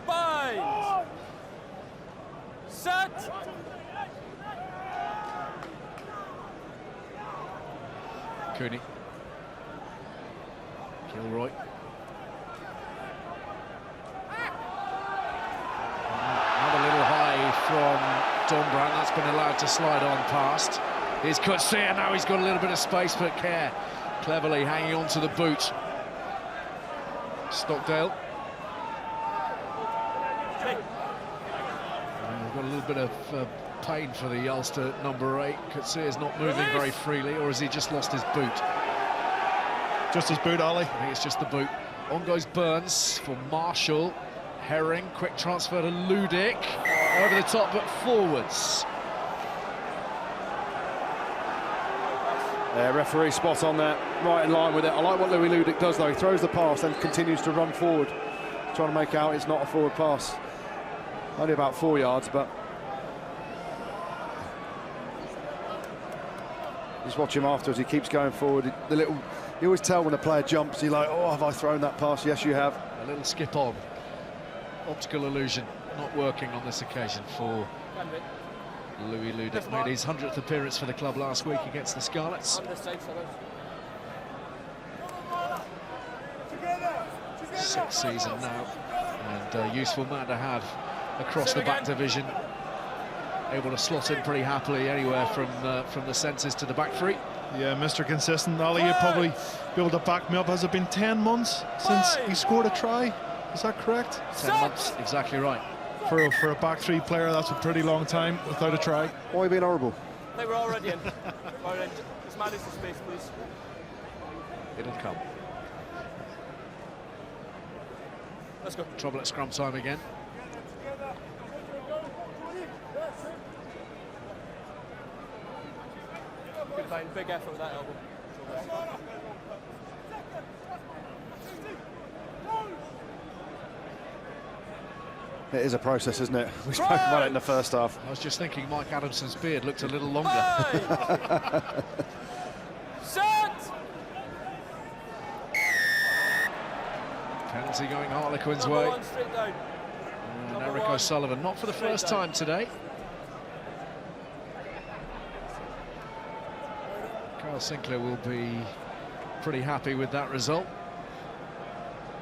Speaker 5: Bind. Set.
Speaker 1: Cooney. Gilroy. Another little high from Dornbrand, that's been allowed to slide on past. Here's Coetzee, and now he's got a little bit of space, but Care cleverly hanging on to the boot. Stockdale. We've got a little bit of pain for the Ulster number 8. Coetzee is not moving very freely, or has he just lost his boot?
Speaker 3: Just his boot, Ollie.
Speaker 1: I think it's just the boot. On goes Burns for Marcell. Herring, quick transfer to Ludik. Over the top, but forwards.
Speaker 4: Referee spot on there, right in line with it. I like what Louis Ludik does, though. He throws the pass, then continues to run forward, trying to make out it's not a forward pass. Only about 4 yards, but just watch him afterwards. He keeps going forward. You always tell when a player jumps. You're like, oh, have I thrown that pass? Yes, you have.
Speaker 1: A little skip on. Optical illusion not working on this occasion for Louis Ludik. Made his 100th appearance for the club last week against the Scarlets. Sixth season now, and a useful man to have across the back division. Able to slot in pretty happily anywhere from the centres to the back three.
Speaker 3: Yeah, Mr. Consistent. Ollie, you'd probably be able to back me up. Has it been 10 months since he scored a try? Is that correct?
Speaker 1: 10 months, exactly right.
Speaker 3: For a back three player, that's a pretty long time without a try.
Speaker 4: Why are you being horrible?
Speaker 5: They were already in. Just manage the space, please.
Speaker 1: It'll come.
Speaker 5: Let's go.
Speaker 1: Trouble at scrum time again.
Speaker 5: Good find, big effort with that elbow.
Speaker 4: It is a process, isn't it? We spoke about it in the first half.
Speaker 1: I was just thinking Mike Adamson's beard looked a little longer.
Speaker 5: Set!
Speaker 1: Penalty going Harlequins' way. And Eric O'Sullivan, not for the first time today. Carl Sinclair will be pretty happy with that result.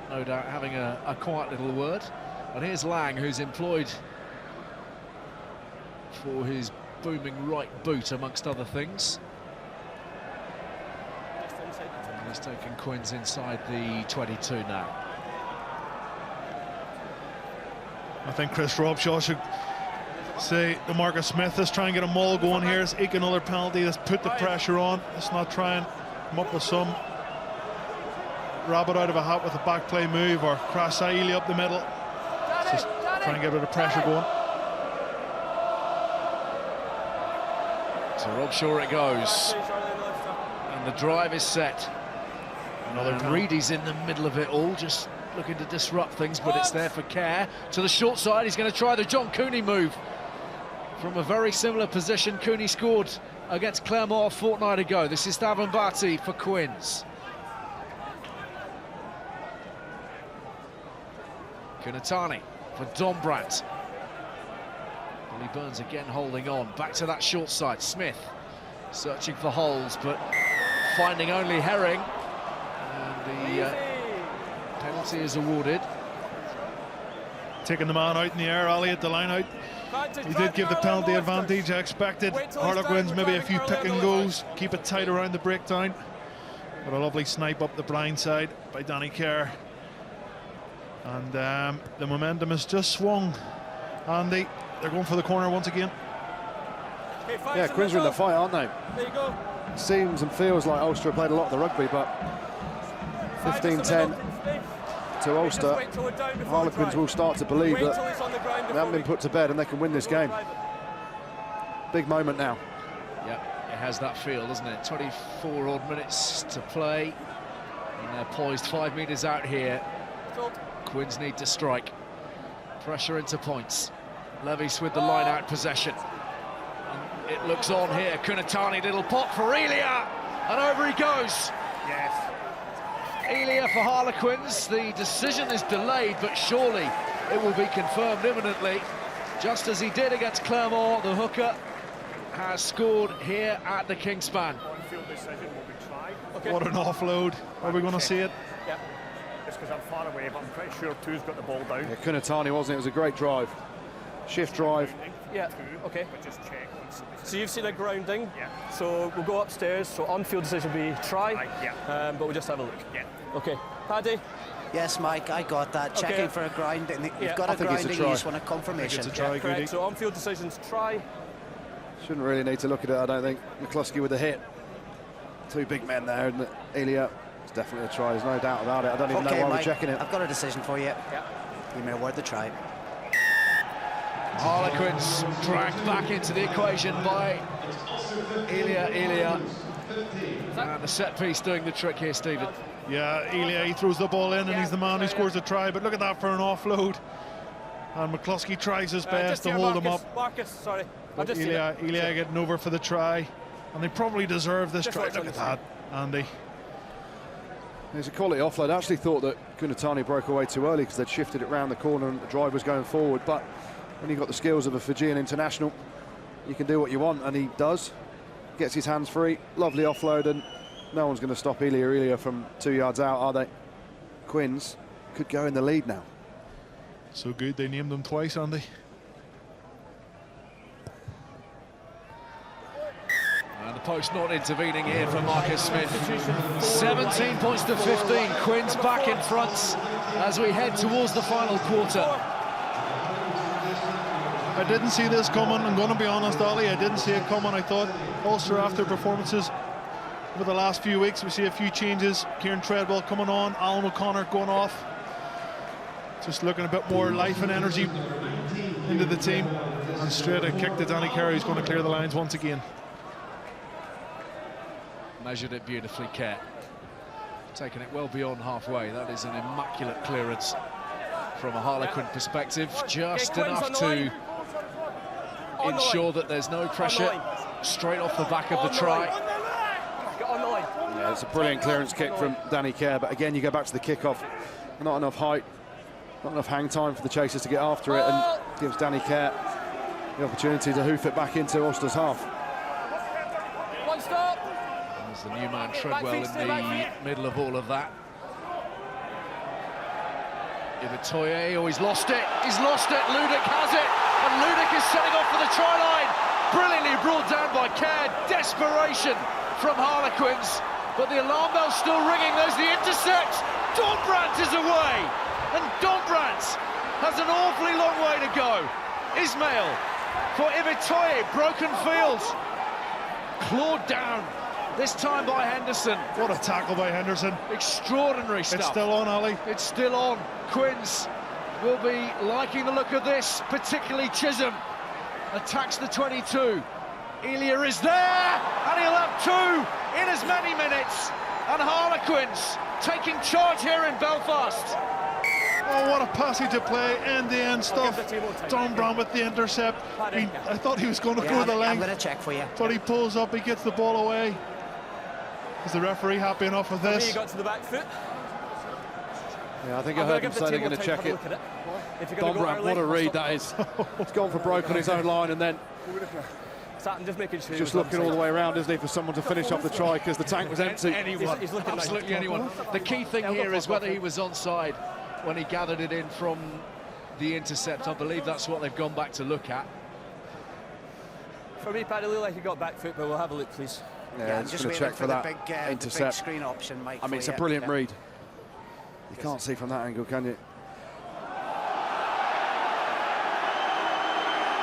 Speaker 1: No doubt having a quiet little word. And here's Lang, who's employed for his booming right boot, amongst other things. And he's taken Quins inside the 22 now.
Speaker 3: I think Chris Robshaw should say to Marcus Smith, let's try and get a maul going here. Let's eke another penalty. Let's put the pressure on. Let's not try and come up with some rabbit out of a hat with a back play move or cross Elia up the middle. Let's just try and get a bit of pressure going.
Speaker 1: To Robshaw it goes. And the drive is set. Another Reidy's in the middle of it all, just looking to disrupt things, but it's there for Kerr. To the short side, he's going to try the John Cooney move. From a very similar position, Cooney scored against Clermont a fortnight ago. This is Stavan Barty for Quins. Kunatani for Dombrandt. Billy Burns again holding on. Back to that short side. Smith searching for holes, but finding only Herring. And the penalty is awarded.
Speaker 3: Taking the man out in the air, Ali at the line out. He did give the penalty advantage. I expected Harlequins maybe a few pick and goes, keep it tight around the breakdown. But a lovely snipe up the blind side by Danny Kerr. And the momentum has just swung. Andy, they're going for the corner once again.
Speaker 4: Yeah, Quins are in the fight, aren't they?
Speaker 5: There you go.
Speaker 4: Seems and feels like Ulster played a lot of the rugby, but 15-10 to Ulster. Harlequins will start to believe that they haven't been put to bed and they can win this game. Big moment now.
Speaker 1: Yeah, it has that feel, doesn't it? 24 odd minutes to play. And they're poised 5 metres out here. Quins need to strike. Pressure into points. Levis with the line out possession. And it looks on here. Kunatani, little pop for Elia. And over he goes.
Speaker 2: Yes.
Speaker 1: Elia for Harlequins. The decision is delayed, but surely it will be confirmed imminently. Just as he did against Clermont, the hooker has scored here at the Kingspan.
Speaker 2: On-field decision will be tried.
Speaker 5: Okay.
Speaker 3: What an offload. Are we going to see it?
Speaker 5: Yeah.
Speaker 2: Just because I'm far away, but I'm pretty sure two's got the ball down.
Speaker 4: Yeah, Kunatani, wasn't it? It was a great drive. Shift drive.
Speaker 5: Yeah, okay.
Speaker 2: But just check once.
Speaker 5: So you've seen a grounding.
Speaker 2: Yeah.
Speaker 5: So we'll go upstairs. So on-field decision will be try.
Speaker 2: Right, yeah.
Speaker 5: But we'll just have a look.
Speaker 2: Yeah.
Speaker 5: Okay. Paddy?
Speaker 6: Yes, Mike, I got that.
Speaker 5: Okay.
Speaker 6: Checking for a grounding. You've
Speaker 5: Yeah.
Speaker 6: got
Speaker 4: I
Speaker 6: a
Speaker 4: think it's a
Speaker 6: grounding,
Speaker 4: try.
Speaker 6: you just want a confirmation.
Speaker 3: It's a try,
Speaker 5: Correct.
Speaker 3: Goody.
Speaker 5: So on-field decisions try.
Speaker 4: Shouldn't really need to look at it, I don't think. McCloskey with the hit. Two big men there, and Elia. It's definitely a try, there's no doubt about it. I don't even know why
Speaker 6: Mike,
Speaker 4: we're checking it.
Speaker 6: I've got a decision for you.
Speaker 5: Yeah.
Speaker 6: Give me a word to try.
Speaker 1: Harlequins dragged back into the equation by Elia. And the set piece doing the trick here, Stephen.
Speaker 3: Yeah, Elia, he throws the ball in and he's the man who scores the try, but look at that for an offload. And McCloskey tries his best to hold him up.
Speaker 5: Marcus, sorry.
Speaker 3: But Elia getting over for the try. And they probably deserve this try. Look at that, Andy.
Speaker 4: There's a quality offload. I actually thought that Kunatani broke away too early because they'd shifted it round the corner and the drive was going forward. But when you've got the skills of a Fijian international, you can do what you want, and he does. Gets his hands free. Lovely offload, and no one's going to stop Elia from 2 yards out, are they? Quins could go in the lead now.
Speaker 3: So good, they named them twice, Andy.
Speaker 1: And the post not intervening here from Marcus Smith. 17 points to 15. Quins back in front as we head towards the final quarter.
Speaker 3: I didn't see this coming, I'm going to be honest, Ollie. I didn't see it coming. I thought Ulster, after performances over the last few weeks, we see a few changes. Kieran Treadwell coming on, Alan O'Connor going off. Just looking a bit more life and energy into the team. And straight a kick to Danny Kerr, who's going to clear the lines once again.
Speaker 1: Measured it beautifully, Kerr. Taking it well beyond halfway. That is an immaculate clearance from a Harlequin perspective. Just enough to ensure that there's no pressure straight off the back of the try.
Speaker 4: Yeah, it's a brilliant clearance kick from Danny Kerr, but again, you go back to the kickoff. Not enough height, not enough hang time for the chasers to get after it, and gives Danny Kerr the opportunity to hoof it back into Ulster's half.
Speaker 5: One stop.
Speaker 1: There's the new man Treadwell in the middle of all of that. Ibitoye, oh, he's lost it. Ludik has it. A And Ludik is setting off for the try line. Brilliantly brought down by Caird. Desperation from Harlequins. But the alarm bell's still ringing. There's the intercept. Dombrandt is away. And Dombrandt has an awfully long way to go. Ismaiel for Ibitoye. Broken fields. Clawed down. This time by Henderson.
Speaker 3: What a tackle by Henderson.
Speaker 1: Extraordinary stuff.
Speaker 3: It's still on, Ali.
Speaker 1: It's still on. Quins will be liking the look of this, particularly Chisholm. Attacks the 22. Elia is there, and he'll have 2 in as many minutes. And Harlequins taking charge here in Belfast.
Speaker 3: Oh, what a passage of play, end-to-end stuff. Dombrandt with the intercept. I thought he was going to go the length.
Speaker 6: I'm going to check for you.
Speaker 3: But he pulls up, he gets the ball away. Is the referee happy enough with this?
Speaker 5: You got to the back foot.
Speaker 4: Yeah, I think I heard him say they're going to check it. Dombrandt, what a read that is. He's gone for broke on his own line, and then
Speaker 5: Just making sure
Speaker 4: just looking all the way around, isn't he, for someone to finish off the try because the tank was empty.
Speaker 1: Anyone,
Speaker 5: he's looking
Speaker 1: absolutely anyone. The key thing here is whether he was onside when he gathered it in from the intercept. I believe that's what they've gone back to look at.
Speaker 5: For me, Paddy, looked like he got back foot, but we'll have a look, please.
Speaker 4: Yeah, I'm just going to check for that intercept.
Speaker 6: Big screen option, Mike,
Speaker 4: I mean, it's a brilliant read. You can't see from that angle, can you?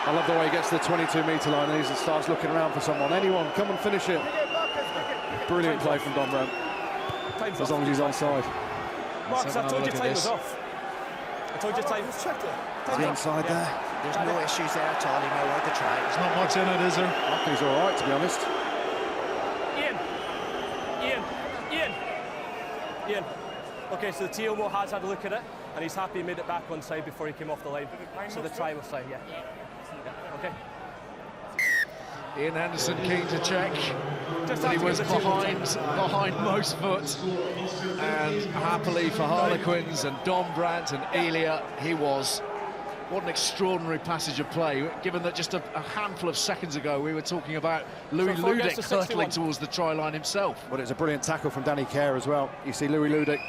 Speaker 4: I love the way he gets to the 22-metre line and he starts looking around for someone. Anyone, come and finish it. Brilliant play from Dombrandt. As long as he's onside.
Speaker 5: Marcus, I told you time was off. I told you time.
Speaker 4: Is he onside there?
Speaker 6: There's no issues there at all. He may want to try.
Speaker 3: There's not much in it, is there?
Speaker 4: I think he's all right, to be honest.
Speaker 5: Ian. Okay, so the TMO has had a look at it, and he's happy he made it back onside before he came off the line. So the try was side, yeah. Okay.
Speaker 1: Iain Henderson keen to check. He was behind most foot, and happily for Harlequins and Dombrandt and Elia, he was. What an extraordinary passage of play, given that just a handful of seconds ago we were talking about Louis Ludik hurtling towards the try line himself.
Speaker 4: But it's a brilliant tackle from Danny Caird as well. You see Louis Ludik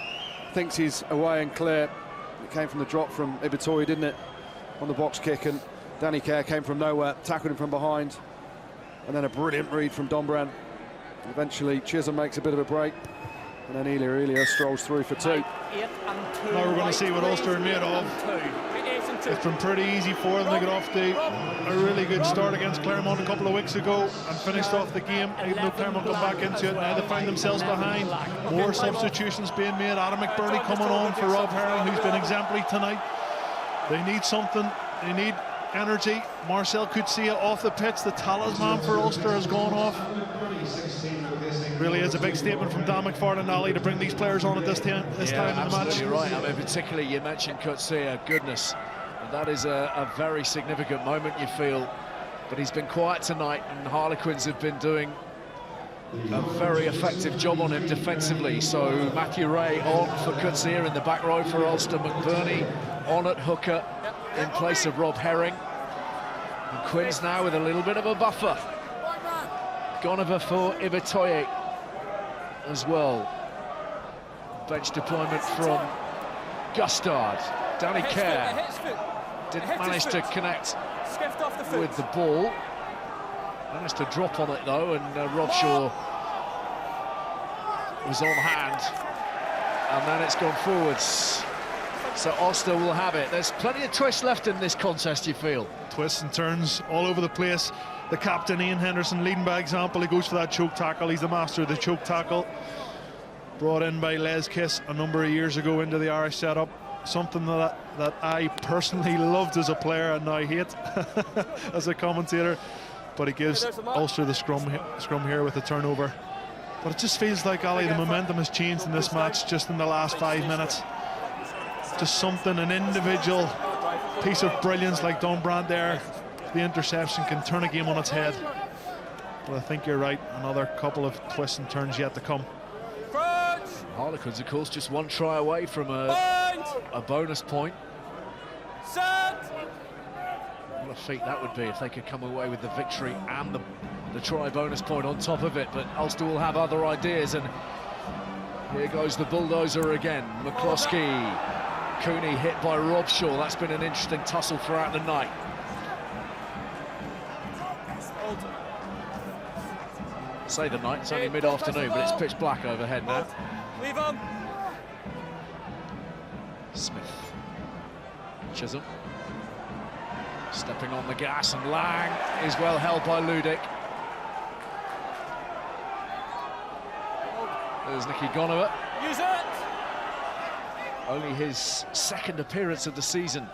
Speaker 4: thinks he's away and clear. It came from the drop from Ibitoye, didn't it, on the box kick, and Danny Caird came from nowhere, tackled him from behind, and then a brilliant read from Dombrandt. Eventually Chisholm makes a bit of a break, and then Elia strolls through for 2.
Speaker 3: Now we're going to see what Ulster are made of. It's been pretty easy for them. They got off to a really good start against Claremont a couple of weeks ago and finished off the game, even though Claremont got back into it. Now they find themselves behind. More substitutions being made. Adam McBurney coming on for Rob Herring, who's been exemplary tonight. They need something. They need energy. Marcell Coetzee off the pitch. The talisman for Ulster has gone off. Really is a big statement from Dan McFarlane, Ali, to bring these players on at this time in the match.
Speaker 1: Absolutely right. I mean, particularly you mentioned Coetzee, goodness. That is a very significant moment, you feel. But he's been quiet tonight, and Harlequins have been doing a very effective job on him defensively. So Matthew Ray on for Coetzee in the back row for Ulster. McBurney on at hooker in place of Rob Herring. And Quins now with a little bit of a buffer. Gonover for Ibitoye as well. Bench deployment from Gustard. Danny Caird didn't manage to connect with the ball. Managed to drop on it though, and Rob Shaw was on hand. And then it's gone forwards. So Ulster will have it. There's plenty of twists left in this contest, you feel.
Speaker 3: Twists and turns all over the place. The captain, Iain Henderson, leading by example. He goes for that choke tackle. He's the master of the choke tackle. Brought in by Les Kiss a number of years ago into the Irish setup. Something that I personally loved as a player and now hate as a commentator. But he gives Ulster the scrum here with the turnover. But it just feels like, Ali, the momentum has changed in this match just in the last 5 minutes. Just something, an individual piece of brilliance like Dombrandt there. The interception can turn a game on its head. But I think you're right, another couple of twists and turns yet to come.
Speaker 1: Harlequins, of course, just one try away from a bonus point. What a feat that would be if they could come away with the victory and the try bonus point on top of it. But Ulster will have other ideas, and here goes the bulldozer again. McCloskey, Cooney hit by Rob Shaw. That's been an interesting tussle throughout the night. say the night, it's only mid-afternoon, but it's pitch black overhead now.
Speaker 5: Leave him.
Speaker 1: Smith. Chisholm. Stepping on the gas, and Lang is well held by Ludik. There's Nicky Gonover.
Speaker 5: Use it.
Speaker 1: Only his second appearance of the season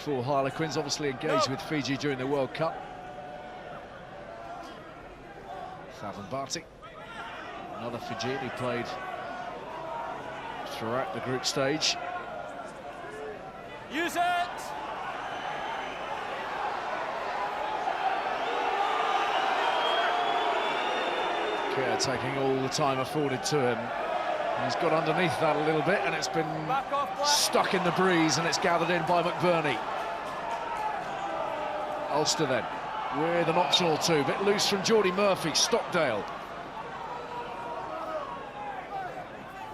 Speaker 1: for Harlequins, obviously engaged with Fiji during the World Cup. Marty, another Fijian who played throughout the group stage.
Speaker 5: Use it!
Speaker 1: Care taking all the time afforded to him. He's got underneath that a little bit, and it's been stuck in the breeze, and it's gathered in by McBurney. Ulster then, with an optional two, bit loose from Jordi Murphy, Stockdale.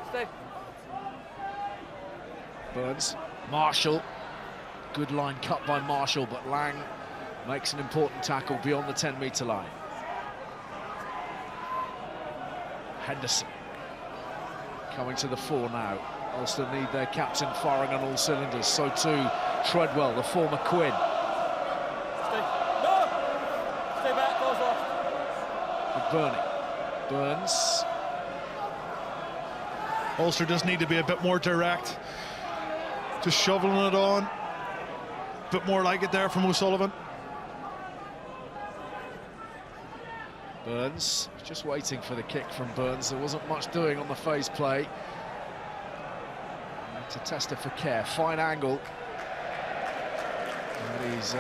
Speaker 5: Stay.
Speaker 1: Burns, Marshall, good line cut by Marshall, but Lang makes an important tackle beyond the 10-metre line. Henderson coming to the fore now. Ulster need their captain firing on all cylinders, so too Treadwell, the former Quinn.
Speaker 5: Stay back, close off.
Speaker 1: McBurney, Burns.
Speaker 3: Ulster just need to be a bit more direct, just shoveling it on, a bit more like it there from O'Sullivan.
Speaker 1: Burns, just waiting for the kick from Burns. There wasn't much doing on the phase play. To test it for care, fine angle. And he's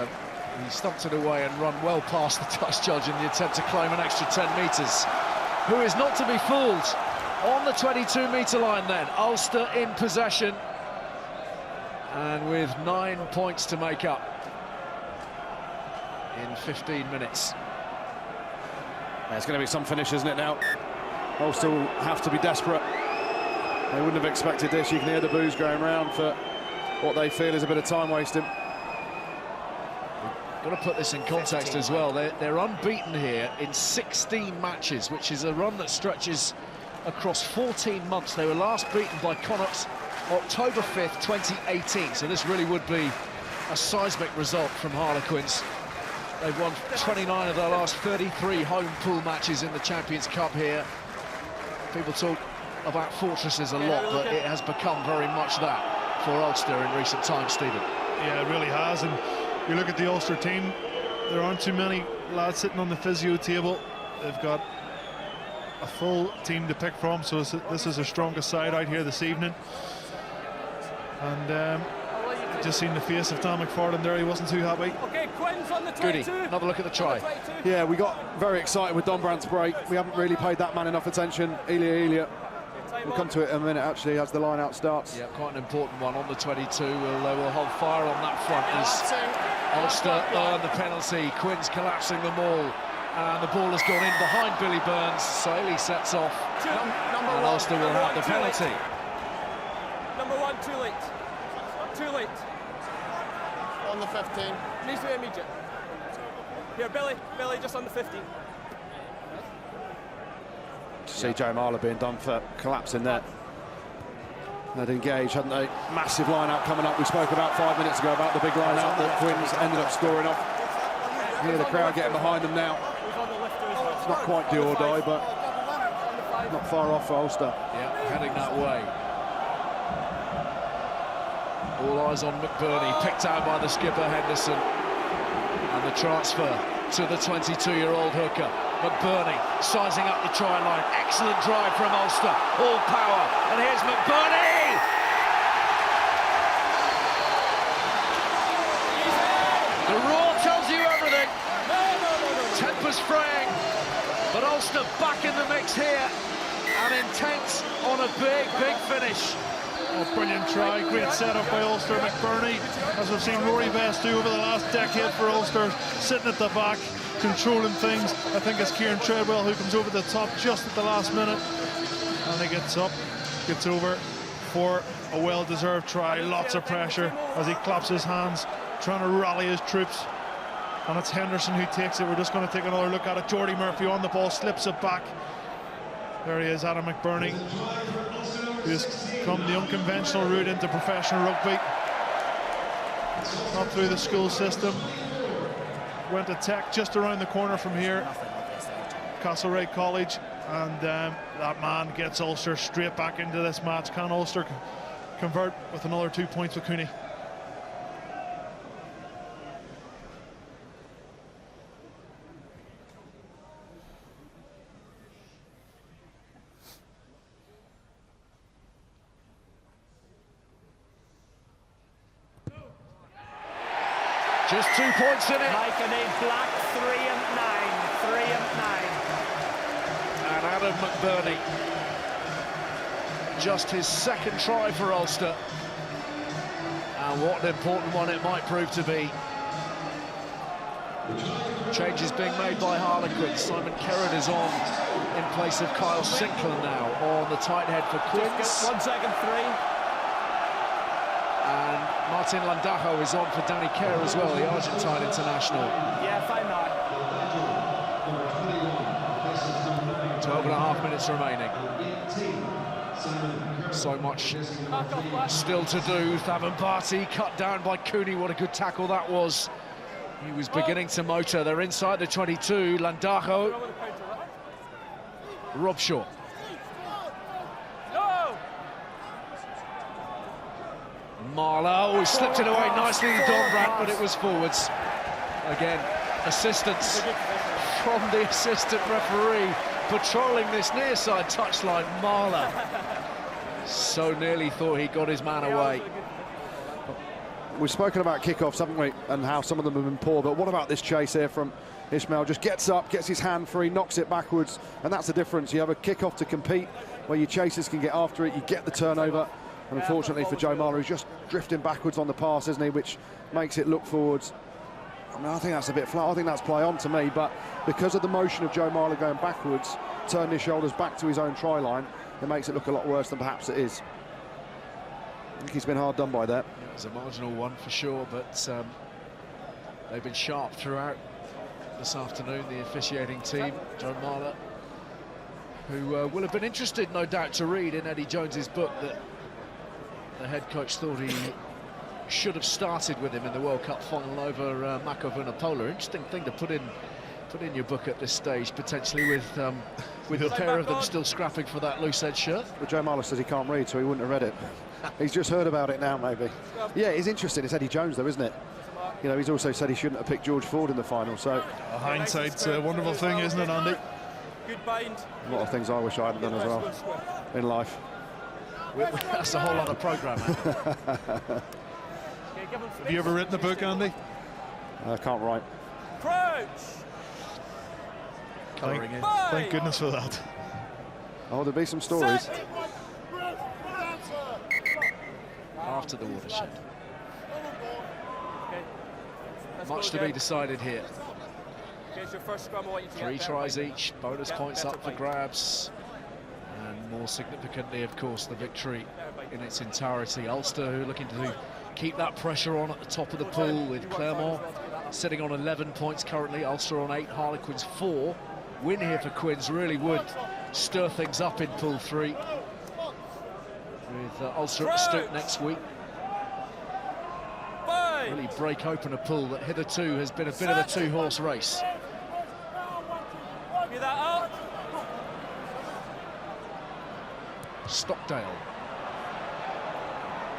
Speaker 1: stumped it away and run well past the touch judge in the attempt to claim an extra 10 metres. Who is not to be fooled on the 22-metre line then. Ulster in possession and with 9 points to make up in 15 minutes.
Speaker 4: It's going to be some finish, isn't it, now? Ulster will have to be desperate. They wouldn't have expected this. You can hear the boos going round for what they feel is a bit of time wasting.
Speaker 1: Got to put this in context as well. They're unbeaten here in 16 matches, which is a run that stretches across 14 months. They were last beaten by Connacht October 5th, 2018. So this really would be a seismic result from Harlequins. They've won 29 of their last 33 home pool matches in the Champions Cup here. People talk about fortresses a lot, but it has become very much that for Ulster in recent times, Stephen.
Speaker 3: Yeah, it really has. And you look at the Ulster team, there aren't too many lads sitting on the physio table. They've got a full team to pick from, so this is their strongest side out here this evening. And just seen the face of Tom McFarlane there, he wasn't too happy.
Speaker 5: Okay, Quinn's on the 22.
Speaker 1: Goody, another look at the try.
Speaker 4: Yeah, we got very excited with Dombrandt's break. We haven't really paid that man enough attention. Elia. We'll come to it in a minute, actually, as the line-out starts.
Speaker 1: Yeah, quite an important one on the 22. They will hold fire on that front as Ulster earn the penalty. Quinn's collapsing them all, and the ball has gone in behind Billy Burns. So Elia sets off, and Ulster will have the penalty.
Speaker 5: Number one, too late. Too late.
Speaker 8: On the 15.
Speaker 5: Needs to be immediate. Here, Billy, just on the 15.
Speaker 4: To see Joe Marler being done for collapsing there. They'd engaged, hadn't they? Massive line-out coming up. We spoke about 5 minutes ago about the big line-out that Quins ended up scoring off. Hear the crowd getting behind them now. It's not quite do or die, but not far off for Ulster.
Speaker 1: Yeah, heading that way. All eyes on McBurney, picked out by the skipper Henderson. And the transfer to the 22-year-old hooker. McBurney sizing up the try line. Excellent drive from Ulster. All power. And here's McBurney! The roar tells you everything. Tempers fraying. But Ulster back in the mix here. And intent on a big finish.
Speaker 3: Oh, brilliant try, great setup by Ulster. McBurney, as we've seen Rory Best do over the last decade for Ulster, sitting at the back, controlling things. I think it's Kieran Treadwell who comes over the top just at the last minute, and he gets up, gets over for a well-deserved try. Lots of pressure as he claps his hands, trying to rally his troops. and it's Henderson who takes it. We're just going to take another look at it. Jordi Murphy on the ball, slips it back. There he is, Adam McBurney, who's come the unconventional route into professional rugby. Not through the school system. Went to Tech just around the corner from here, Castlereagh College, and that man gets Ulster straight back into this match. Can Ulster convert with another 2 points with Cooney?
Speaker 1: Just 2 points in it.
Speaker 6: Mike and a black 3 and 9. 3 and 9.
Speaker 1: And Adam McBurney. Just his second try for Ulster. And what an important one it might prove to be. Changes being made by Harlequins. Simon Kerrod is on in place of Kyle Sinclair now on the tight head for Quins.
Speaker 5: 1 second, 3.
Speaker 1: And Martin Landajo is on for Danny Kerr as well, the Argentine international.
Speaker 5: Yeah, fine now.
Speaker 1: 12 and a half minutes remaining. So much still to do. Thavan cut down by Cooney. What a good tackle that was. He was beginning to motor. They're inside the 22. Landajo. Robshaw. Marler, oh, he slipped it away nicely to Donbrandt, but it was forwards. Again, assistance from the assistant referee, patrolling this near side touchline. Marler so nearly thought he got his man away.
Speaker 4: We've spoken about kickoffs, haven't we, and how some of them have been poor, but what about this chase here from Ismaiel? Just gets up, gets his hand free, knocks it backwards, and that's the difference. You have a kickoff to compete where your chasers can get after it, you get the turnover. And unfortunately for Joe Marler, he's just drifting backwards on the pass, isn't he, which makes it look forwards. I mean, I think that's a bit flat. I think that's play on to me, but because of the motion of Joe Marler going backwards, turning his shoulders back to his own try line, it makes it look a lot worse than perhaps it is. I think he's been hard done by that.
Speaker 1: Yeah, it was a marginal one for sure, but they've been sharp throughout this afternoon, the officiating team. Joe Marler, who will have been interested, no doubt, to read in Eddie Jones's book that the head coach thought he should have started with him in the World Cup final over Mako Vunipola. Interesting thing to put in your book at this stage, potentially, with the pair of them still scrapping for that loose edge shirt.
Speaker 4: But Joe Marler says he can't read, so he wouldn't have read it. He's just heard about it now, maybe. Yeah, it's interesting. It's Eddie Jones, though, isn't it? You know, he's also said he shouldn't have picked George Ford in the final. So
Speaker 3: Hindsight's a wonderful thing, isn't it, Andy?
Speaker 5: Good bind.
Speaker 4: A lot of things I wish I hadn't done as well in life.
Speaker 1: That's a whole other programme.
Speaker 3: Have you ever written a book, Andy?
Speaker 4: I can't write.
Speaker 5: Crouch.
Speaker 1: Colouring in.
Speaker 3: Thank goodness for that.
Speaker 4: Oh, there'll be some stories.
Speaker 1: After the watershed. Much to be decided here.
Speaker 5: Your first scrum, I want you to
Speaker 1: 3 tries each, bonus points up for grabs. And more significantly, of course, the victory in its entirety. Ulster, who are looking to keep that pressure on at the top of the pool, with Claremont sitting on 11 points currently, Ulster on 8, Harlequins 4. Win here for Quins really would stir things up in Pool 3. With Ulster at the Stoke next week. Really break open a pool that hitherto has been a bit of a 2-horse race.
Speaker 5: Get that out.
Speaker 1: Stockdale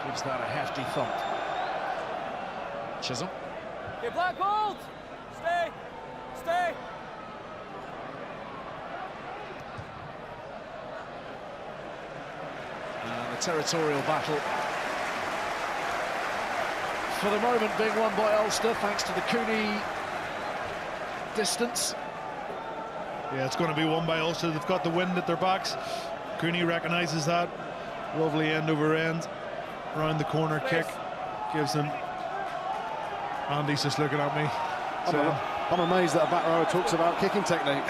Speaker 1: gives that a hefty thump. Chisholm.
Speaker 5: Get black hold. Stay. Stay.
Speaker 1: And the territorial battle, for the moment, being won by Ulster, thanks to the Cooney distance.
Speaker 3: Yeah, it's going to be won by Ulster. They've got the wind at their backs. Cooney recognises that. Lovely end over end. Round the corner kick. Gives them... Andy's just looking at me.
Speaker 4: I'm amazed that a back rower talks about kicking technique.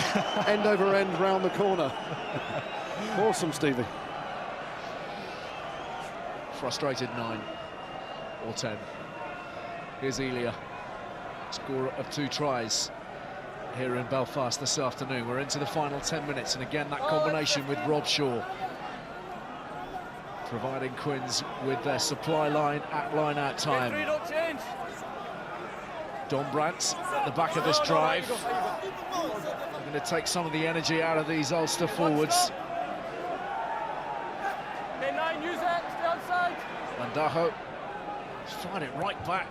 Speaker 4: End over end, round the corner. Awesome, Stevie.
Speaker 1: Frustrated 9 or 10. Here's Elia. Scorer of 2 tries here in Belfast this afternoon. We're into the final 10 minutes, and again that combination with Rob Shaw providing Quins with their supply line at line-out time. Don Brandt at the back of this drive. They're going to take some of the energy out of these Ulster forwards. Landajo find it right back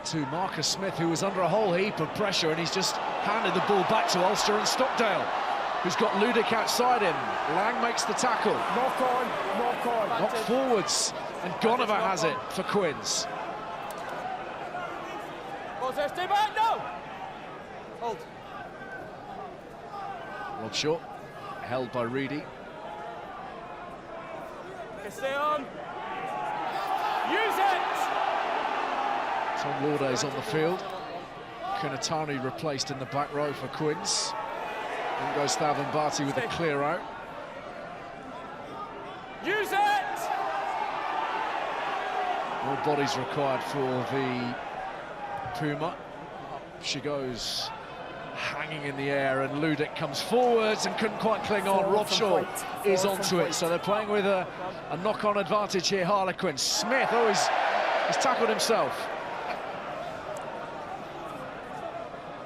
Speaker 1: to Marcus Smith, who was under a whole heap of pressure, and he's just handed the ball back to Ulster and Stockdale, who's got Ludik outside him. Lang makes the tackle.
Speaker 6: Knock on.
Speaker 1: Knock forwards, and Gonover has it for Quins.
Speaker 5: Stay back now. Hold.
Speaker 1: Rob Shaw, held by Reidy.
Speaker 5: Stay on. Use it.
Speaker 1: Tom Laude's on the field. Kunatani replaced in the back row for Quins. In goes Thavan Barty with a clear out.
Speaker 5: Use it!
Speaker 1: More bodies required for the Puma. She goes hanging in the air, and Ludik comes forwards and couldn't quite cling on. Rob Shaw is onto it, so they're playing with a knock-on advantage here, Harlequins. Smith, he's tackled himself.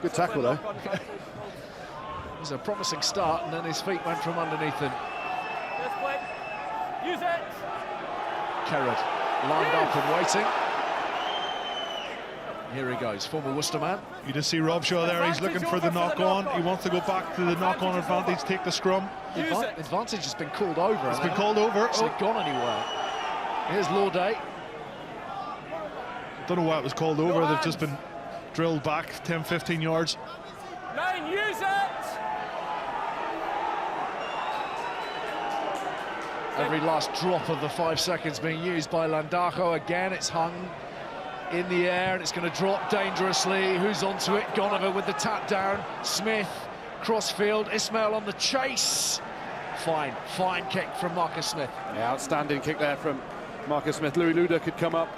Speaker 4: Good tackle though.
Speaker 1: It was a promising start, and then his feet went from underneath him.
Speaker 5: Use it.
Speaker 1: Kerrod lined up and waiting. Here he goes, former Worcester man.
Speaker 3: You just see Rob Shaw there, he's looking for the knock-on. He wants to go back to the knock-on advantage, take the scrum.
Speaker 1: The advantage has been called over.
Speaker 3: It's been called over.
Speaker 1: It's not gone anywhere. Here's Laude.
Speaker 3: Don't know why it was called over. They've just been drilled back 10-15 yards.
Speaker 5: 9, use it!
Speaker 1: Every last drop of the 5 seconds being used by Landajo. Again, it's hung in the air, and it's going to drop dangerously. Who's onto it? Gonover with the tap down. Smith, crossfield. Ismaiel on the chase. Fine kick from Marcus Smith.
Speaker 4: Yeah, outstanding kick there from Marcus Smith. Louis Ludik had come up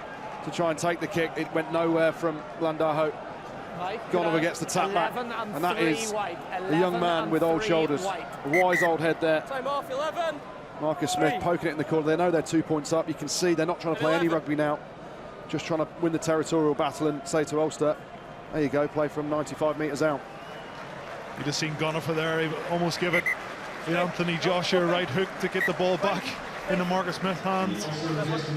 Speaker 4: to try and take the kick. It went nowhere from Landajo. Gonover gets the tap back, and that is a young man with old shoulders. A wise old head there.
Speaker 5: Time off, 11.
Speaker 4: Marcus Smith poking it in the corner. They know they're 2 points up. You can see they're not trying to play any rugby now. Just trying to win the territorial battle and say to Ulster, there you go, play from 95 metres out.
Speaker 3: You just seen Gonover there, he almost give it the Anthony Joshua right hook to get the ball back into Marcus Smith's hands.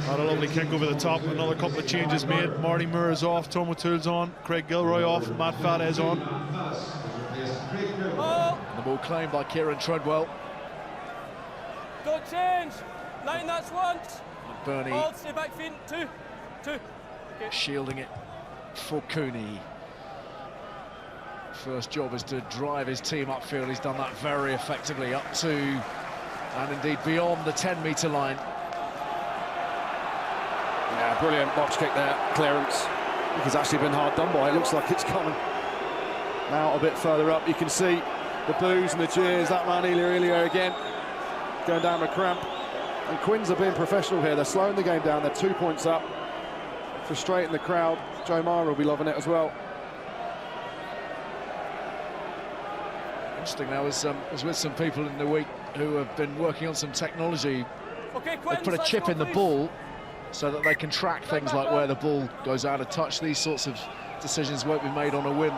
Speaker 3: Had a lovely kick over the top. Another couple of changes made. Marty Moore is off, Tom O'Toole's on, Craig Gilroy off, Matt Faddes on.
Speaker 1: The ball claimed by Kieran Treadwell.
Speaker 5: Don't change. 9, that's once.
Speaker 1: McBurney.
Speaker 5: Hold, stay back, feet. 2. Okay.
Speaker 1: Shielding it for Cooney. First job is to drive his team upfield. He's done that very effectively up to, and indeed beyond, the 10-metre line.
Speaker 4: Yeah, brilliant box kick there, clearance. He's actually been hard done by. It looks like it's coming now a bit further up. You can see the boos and the cheers. That man, Elia again, going down the cramp. And Quins are being professional here. They're slowing the game down. They're 2 points up. Frustrating the crowd. Joe Marler will be loving it as well.
Speaker 1: Interesting. I was with some people in the week who have been working on some technology.
Speaker 5: Okay,
Speaker 1: they put a chip in the ball so that they can track things like where the ball goes out of touch. These sorts of decisions won't be made on a whim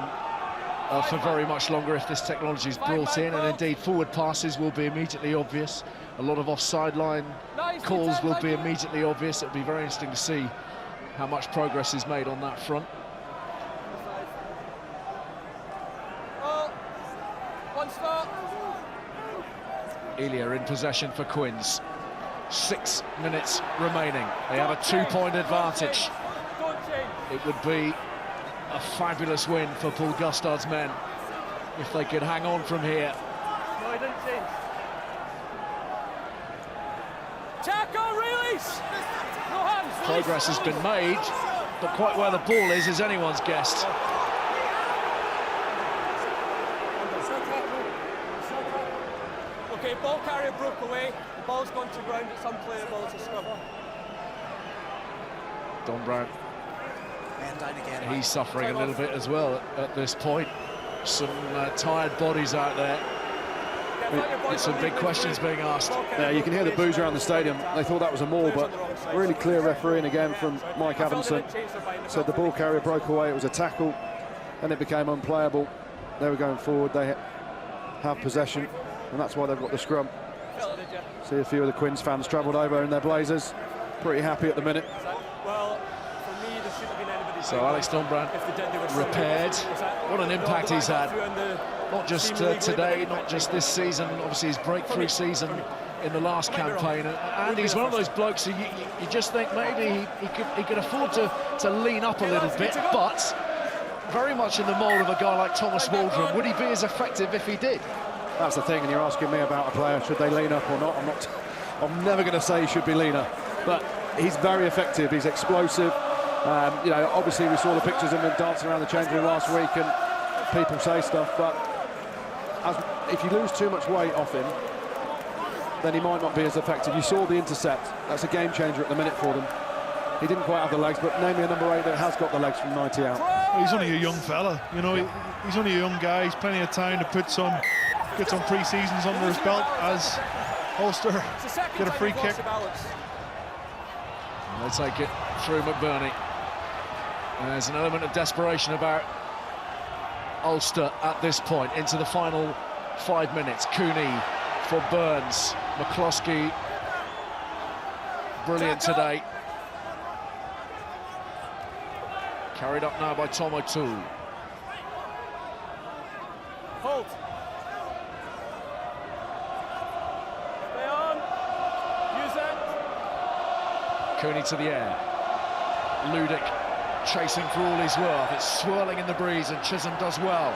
Speaker 1: for very much longer if this technology is brought in, and indeed forward passes will be immediately obvious. A lot of offside line calls will be immediately obvious. It'll be very interesting to see how much progress is made on that front.
Speaker 5: One start.
Speaker 1: Elia in possession for Quins. 6 minutes remaining. They have a 2-point advantage. It would be a fabulous win for Paul Gustard's men if they could hang on from here.
Speaker 5: No, he didn't change. Tackle, release! No hands, release.
Speaker 1: Progress has been made, but quite where the ball is anyone's guess.
Speaker 5: Okay, ball carrier broke away. The ball's gone to ground. It's unplayable. It's a scrum.
Speaker 1: Don Brown He's suffering a little bit as well at this point. Some tired bodies out there. Some big questions being asked.
Speaker 4: Yeah, you can hear the boos around the stadium. They thought that was a maul, but really clear refereeing again from Mike Avinson. Said the ball carrier broke away, it was a tackle, and it became unplayable. They were going forward, they have possession, and that's why they've got the scrum. See a few of the Quins fans travelled over in their blazers. Pretty happy at the minute.
Speaker 1: So Alex Donbrand repaired. What an impact he's had. Not just today, not just this season, obviously his breakthrough season in the last campaign. And he's one of those blokes who you just think maybe he could afford to lean up a little bit, but very much in the mould of a guy like Thomas Waldron. Would he be as effective if he did?
Speaker 4: That's the thing, and you're asking me about a player, should they lean up or not? I'm never going to say he should be leaner, but he's very effective, he's explosive. You know, obviously we saw the pictures of him dancing around the change room last week, and people say stuff, but if you lose too much weight off him, then he might not be as effective. You saw the intercept, that's a game changer at the minute for them. He didn't quite have the legs, but name me a number 8 that has got the legs from 90 out.
Speaker 3: Well, he's only a young fella, you know, he's only a young guy, he's plenty of time to get some pre-seasons under his belt as Ulster get a free kick.
Speaker 1: They take it through McBurney. There's an element of desperation about Ulster at this point, into the final 5 minutes. Cooney for Burns. McCloskey, brilliant today. Carried up now by Tom O'Toole.
Speaker 5: Hold. Stay on. Use it.
Speaker 1: Cooney to the air. Ludik chasing for all his worth. It's swirling in the breeze, and Chisholm does well.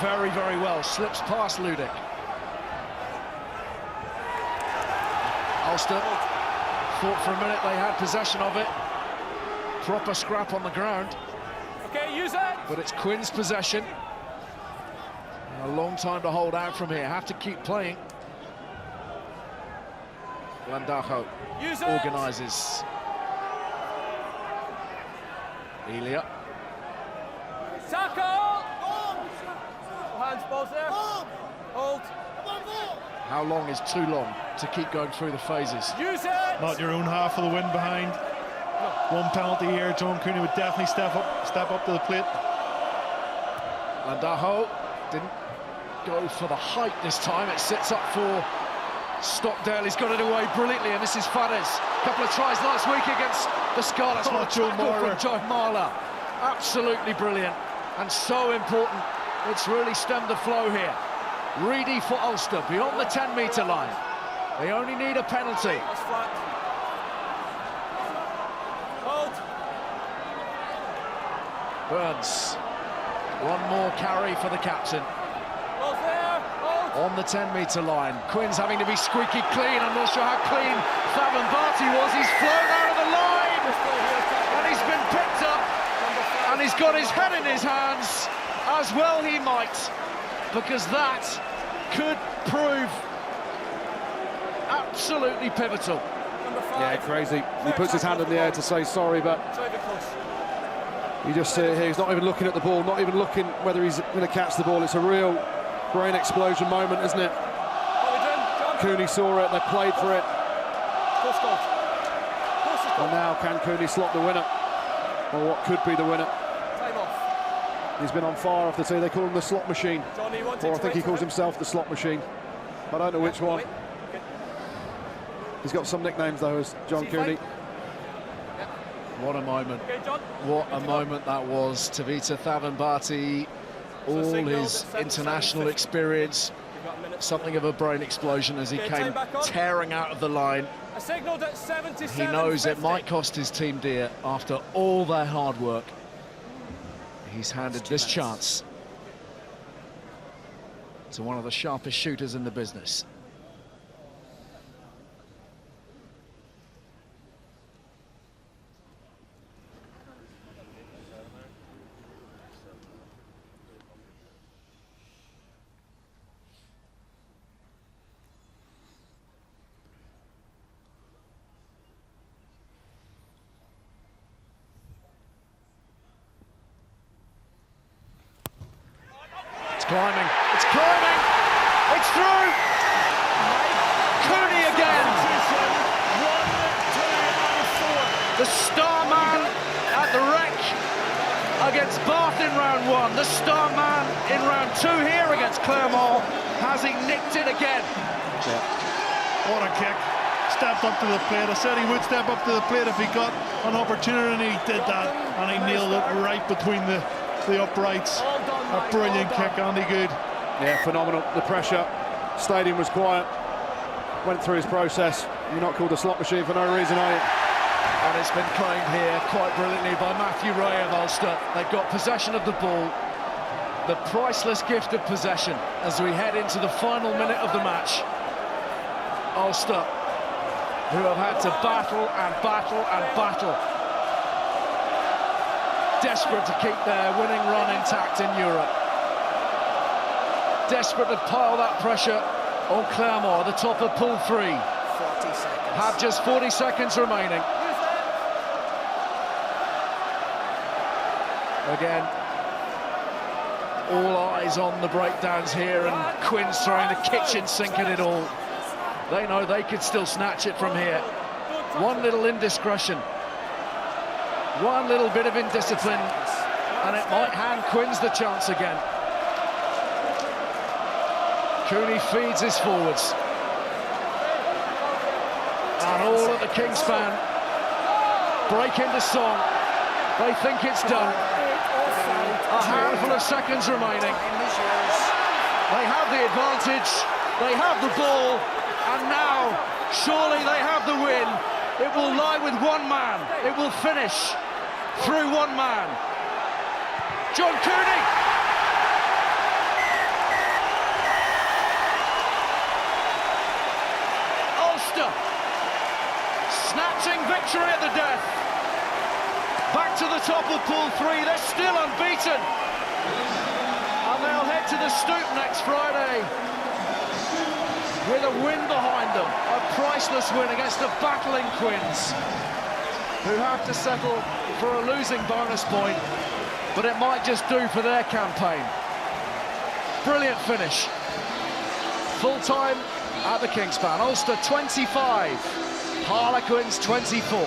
Speaker 1: Very, very well. Slips past Ludik. Ulster thought for a minute they had possession of it. Proper scrap on the ground.
Speaker 5: Okay, use it.
Speaker 1: But it's Quinn's possession. A long time to hold out from here. Have to keep playing. Landajo organises. Elia.
Speaker 5: Tackle! Hands, balls there. Hold.
Speaker 1: How long is too long to keep going through the phases?
Speaker 5: Use it!
Speaker 3: Not your own half of the win behind. One penalty here, John Cooney would definitely step up to the plate.
Speaker 1: Landajo didn't go for the height this time. It sits up for Stockdale. He's got it away brilliantly, and this is Faddes. A couple of tries last week against the Scarlets. What a tackle from John Marler. Absolutely brilliant, and so important. It's really stemmed the flow here. Reidy for Ulster, beyond the 10-metre line. They only need a penalty.
Speaker 5: That's flat. Hold.
Speaker 1: Burns. One more carry for the captain.
Speaker 5: Balls there. Hold.
Speaker 1: On the 10-metre line. Quinn's having to be squeaky clean. I'm not sure how clean Barty was. He's flown out of the line, and he's been picked up, and he's got his head in his hands, as well he might, because that could prove absolutely pivotal.
Speaker 4: Yeah, crazy. He puts his hand in the air to say sorry, but you just see it here. He's not even looking at the ball, not even looking whether he's going to catch the ball. It's a real brain explosion moment, isn't it? Cooney saw it, they played for it. And now can Cooney slot the winner? Or what could be the winner? He's been on fire off the tee. They call him the slot machine. Or I think he calls himself the slot machine. I don't know which one. He's got some nicknames though, as John Cooney.
Speaker 1: What a moment. What a moment that was. Tavita Thavan-Barty, all his international experience, something of a brain explosion as he came tearing out of the line. He knows it might cost his team dear after all their hard work. He's handed this chance to one of the sharpest shooters in the business. climbing, it's climbing, it's through! Cooney again! 1, 2 and 4. The star man at the wreck against Bath in round 1. The star man in round 2 here against Clermont. Has he nicked it again?
Speaker 3: Yeah. What a kick. Stepped up to the plate. I said he would step up to the plate if he got an opportunity. He did that, and he nailed it right between the uprights. A brilliant kick, Andy Good.
Speaker 4: Yeah, phenomenal. The pressure. Stadium was quiet. Went through his process. You're not called a slot machine for no reason, are you?
Speaker 1: And it's been claimed here quite brilliantly by Matthew Ray of Ulster. They've got possession of the ball. The priceless gift of possession as we head into the final minute of the match. Ulster, who have had to battle and battle and battle, desperate to keep their winning run intact in Europe, desperate to pile that pressure on Clermont at the top of Pool 3.
Speaker 6: 40 seconds.
Speaker 1: Have just 40 seconds remaining. Again, all eyes on the breakdowns here, and Quinn's throwing the kitchen sink at it all. They know they could still snatch it from here. One little indiscretion, one little bit of indiscipline, and it might hand Quinn's the chance again. Cooney feeds his forwards. And all at the Kingspan break into song. They think it's done. A handful of seconds remaining. They have the advantage, they have the ball, and now, surely they have the win. It will lie with one man. It will finish through one man. John Cooney! Ulster snatching victory at the death. Back to the top of Pool 3, they're still unbeaten. And they'll head to the Stoop next Friday with a win behind them. A priceless win against the battling Quins, who have to settle for a losing bonus point, but it might just do for their campaign. Brilliant finish. Full time at the Kingspan. Ulster 25, Harlequins 24.